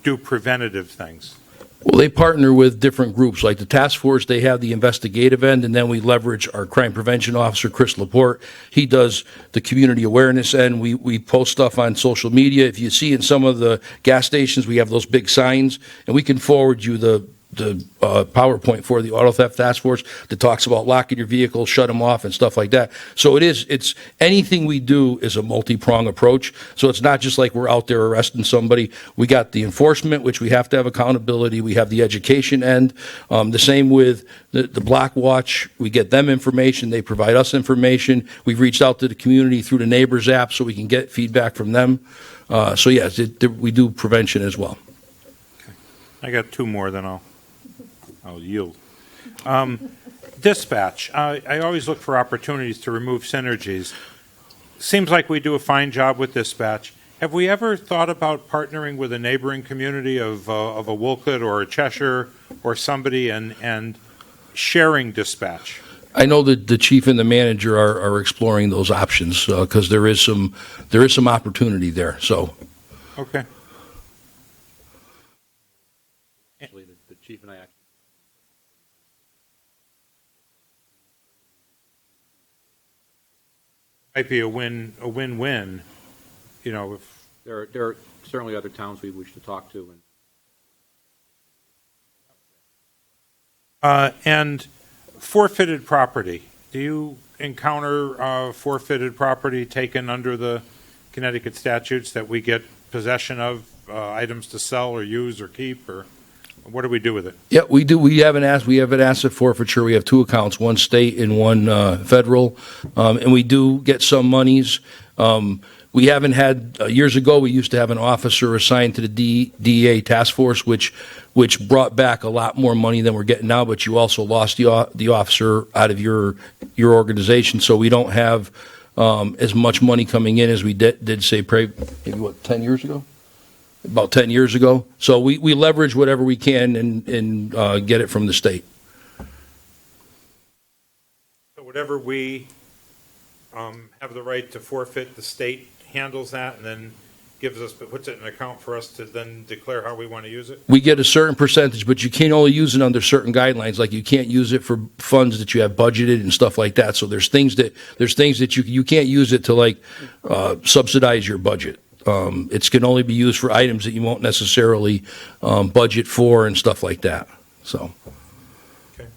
do preventative things? Well, they partner with different groups. Like the task force, they have the investigative end, and then we leverage our crime prevention officer, Chris Laporte. He does the community awareness end. We post stuff on social media. If you see in some of the gas stations, we have those big signs, and we can forward you the PowerPoint for the Auto Theft Task Force that talks about locking your vehicle, shut them off, and stuff like that. So it's anything we do is a multi-prong approach. So it's not just like we're out there arresting somebody. We got the enforcement, which we have to have accountability. We have the education end. The same with the Block Watch. We get them information. They provide us information. We've reached out to the community through the Neighbors app so we can get feedback from them. So yes, we do prevention as well. Okay. I got two more, then I'll yield. Dispatch. I always look for opportunities to remove synergies. Seems like we do a fine job with dispatch. Have we ever thought about partnering with a neighboring community of a Wolcott or a Cheshire or somebody and sharing dispatch? I know that the chief and the manager are exploring those options because there is some opportunity there. So, okay. Actually, the chief and I actually. Might be a win-win, if There are certainly other towns we wish to talk to. and forfeited property. Do you encounter forfeited property taken under the Connecticut statutes that we get possession of items to sell or use or keep, or what do we do with it? yeah, we do. We have an asset forfeiture. We have two accounts, one state and one federal, and we do get some monies. We haven't had years ago. We used to have an officer assigned to the DEA task force, which brought back a lot more money than we're getting now. But you also lost the officer out of your organization, so we don't have as much money coming in as we did say, maybe 10 years ago. About 10 years ago. So we leverage whatever we can and get it from the state. So whatever we have the right to forfeit, the state handles that and then puts it in an account for us to then declare how we want to use it? We get a certain percentage, but you can only use it under certain guidelines. Like you can't use it for funds that you have budgeted and stuff like that. So there's things that you can't use it to like subsidize your budget. It can only be used for items that you won't necessarily budget for and stuff like that. So. Okay.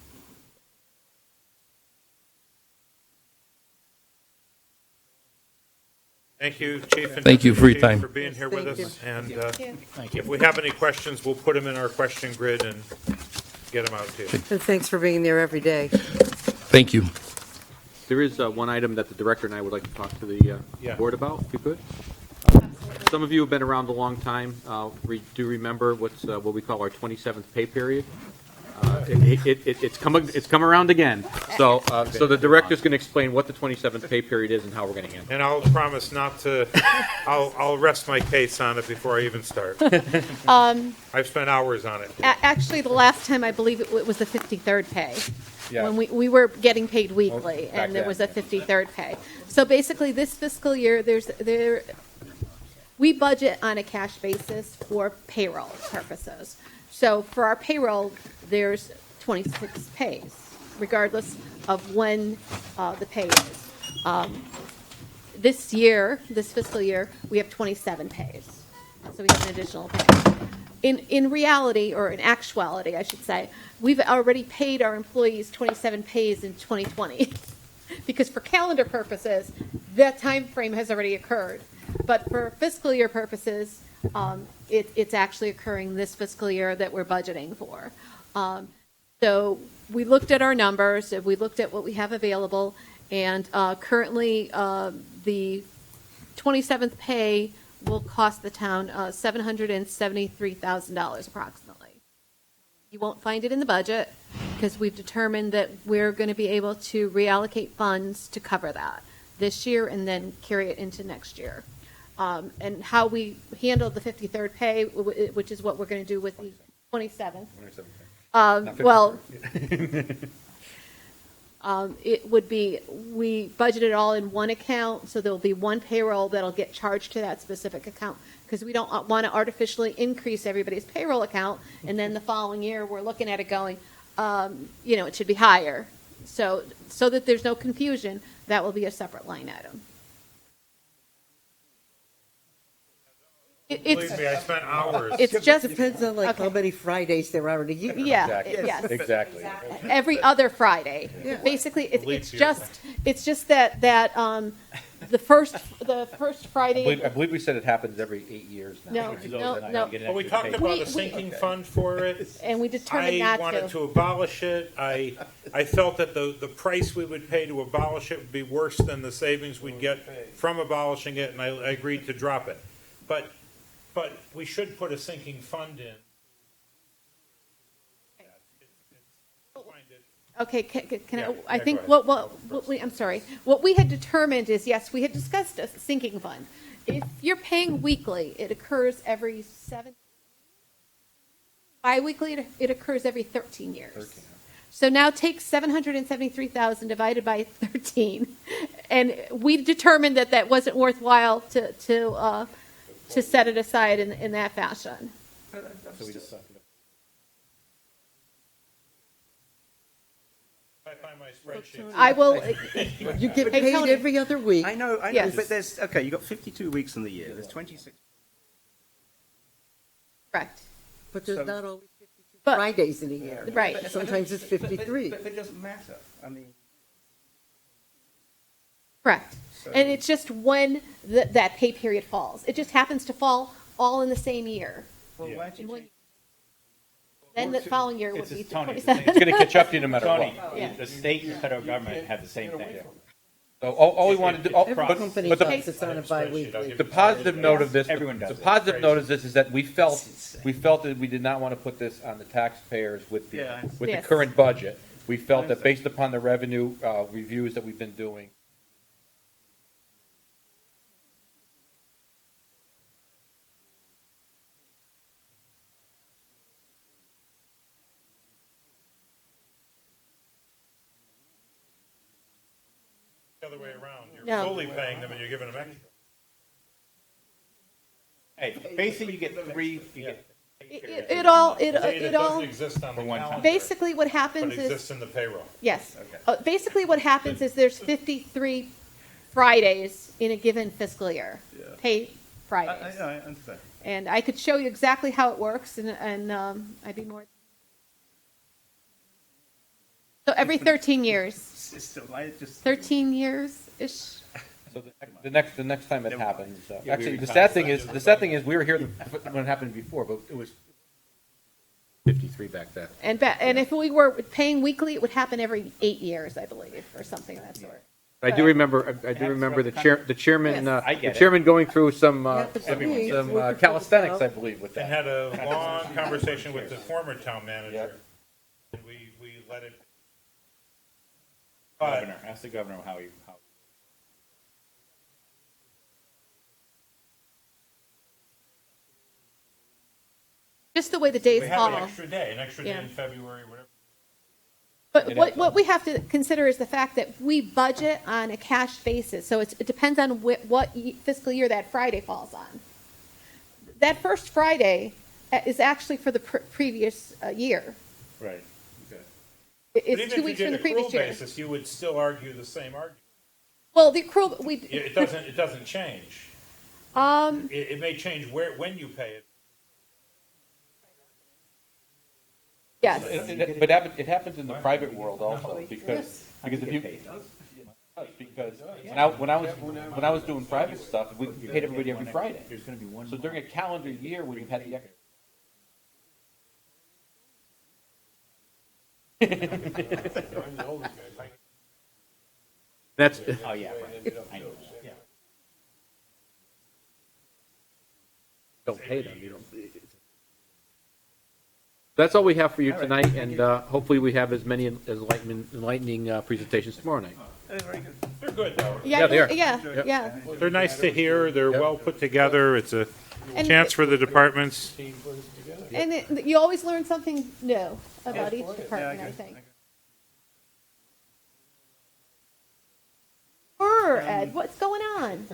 Thank you, Chief. And Thank you for your Chief, time. for being here with Thank us. And Thank you. if we have any questions, we'll put them in our question grid and get them out to you. And thanks for being there every day. Thank you. There is one item that the director and I would like to talk to the Yeah. board about, if you could. Some of you have been around a long time. Do remember what we call our 27th pay period. It's come around again. So the director's going to explain what the 27th pay period is and how we're going to handle it. And I'll promise not to, I'll rest my case on it before I even start. I've spent hours on it. Actually, the last time, I believe it was the 53rd pay. Yeah. When we were getting paid weekly, back and there then, was a 53rd pay. So basically, this fiscal year, we budget on a cash basis for payroll purposes. So for our payroll, there's 26 pays, regardless of when the pay is. This fiscal year, we have 27 pays. so we have an additional pay. In reality, or in actuality, I should say, we've already paid our employees 27 pays in 2020. Because for calendar purposes, that time frame has already occurred. But for fiscal year purposes, it's actually occurring this fiscal year that we're budgeting for. So we looked at our numbers, we looked at what we have available, and currently the 27th pay will cost the town $773,000 approximately. You won't find it in the budget because we've determined that we're going to be able to reallocate funds to cover that this year and then carry it into next year. And how we handle the 53rd pay, which is what we're going to do with the 27th. It would be, we budget it all in one account, so there'll be one payroll that'll get charged to that specific account, because we don't want to artificially increase everybody's payroll account, and then the following year, we're looking at it going, it should be higher. So that there's no confusion, that will be a separate line item. Believe me, I spent hours. It's just Depends on like how many Fridays there are in a year. Yeah, Exactly. yes. Exactly. Every other Friday. Yeah. Basically, Leap it's year. just that the first Friday. I believe we said it happens every 8 years now. No. Well, we talked about a sinking fund for it. And we determined I not wanted to abolish it. I felt that the price we would pay to abolish it would be worse than the savings we'd get from abolishing it, and I agreed to drop it. But we should put a sinking fund in. Okay, can Yeah, I yeah, think go I'm sorry. What we had determined is, yes, we had discussed a sinking fund. If you're paying weekly, it occurs every 7. Bi-weekly, it occurs every 13 years. So now take 773,000 divided by 13, and we determined that wasn't worthwhile to set it aside in that fashion. So we just sucked it up. I find my spreadsheet. I will. You get Hey, paid Tony. every other week. I know, Yes. but you've got 52 weeks in the year. There's 26. Correct. But there's So- not always 52 But- Fridays in a year. Right. Sometimes it's 53. But it doesn't matter. I mean, Correct. And it's just when that pay period falls. It just happens to fall all in the same year. well, why do you When- change? Then the following year would It's be just Tony, 27. It's going to catch up to you no matter Tony, what. Yeah. the state and federal government have the same thing. So all we want to do, Every company but the- thinks it's on a bi-weekly. the positive note of this, Everyone does the it. positive note of this is that we felt that we did not want to put this on the taxpayers with Yeah, I the Yes. current budget. We felt that based upon the revenue reviews that we've been doing, The other way around. You're No. fully paying them and you're giving them extra. Hey, basically, you get three. You get It all. Data It all. doesn't exist on the one time. calendar, Basically, what but happens exists is in the payroll. yes. Basically, what happens is there's 53 Fridays in a given fiscal year. Pay Fridays. I understand. And I could show you exactly how it works, and I'd be more. So every 13 years, It's still, I just 13 years-ish. so the next time it happens, we actually, the retired. sad thing is we were here when it happened before, but it was 53 back then. And if we were paying weekly, it would happen every 8 years, I believe, or something of that sort. I do remember the chairman, Yes. I get it. chairman going through some Happens to me. some Working for calisthenics, the I believe, with And that. had a long conversation with the former town manager. And we let it. But governor. Ask the governor how. Just the way the days we have fall. an extra day Yeah. in February, whatever. But what we have to consider is the fact that we budget on a cash basis, so it depends on what fiscal year that Friday falls on. That first Friday is actually for the previous year. Right. Okay. But It's even 2 if weeks you from did the previous accrual year. basis, you would still argue the same argument. Well, the accrual, It doesn't change. It may change when you pay it. Yes. But it happens in the private world also, because if you, because when I was doing private stuff, we paid everybody every Friday. So during a calendar year, when you've had the extra. I'm the oldest guy. That's, Oh, yeah, right. I know. Yeah. don't pay them, you don't. That's all we have for you tonight, and hopefully we have as many enlightening presentations tomorrow night. They're good, though. Yeah, they are. yeah. They're nice to hear. They're well put together. It's a And- chance for the departments. Team put it together. And you always learn something new about each department, I think. Ed, what's going on?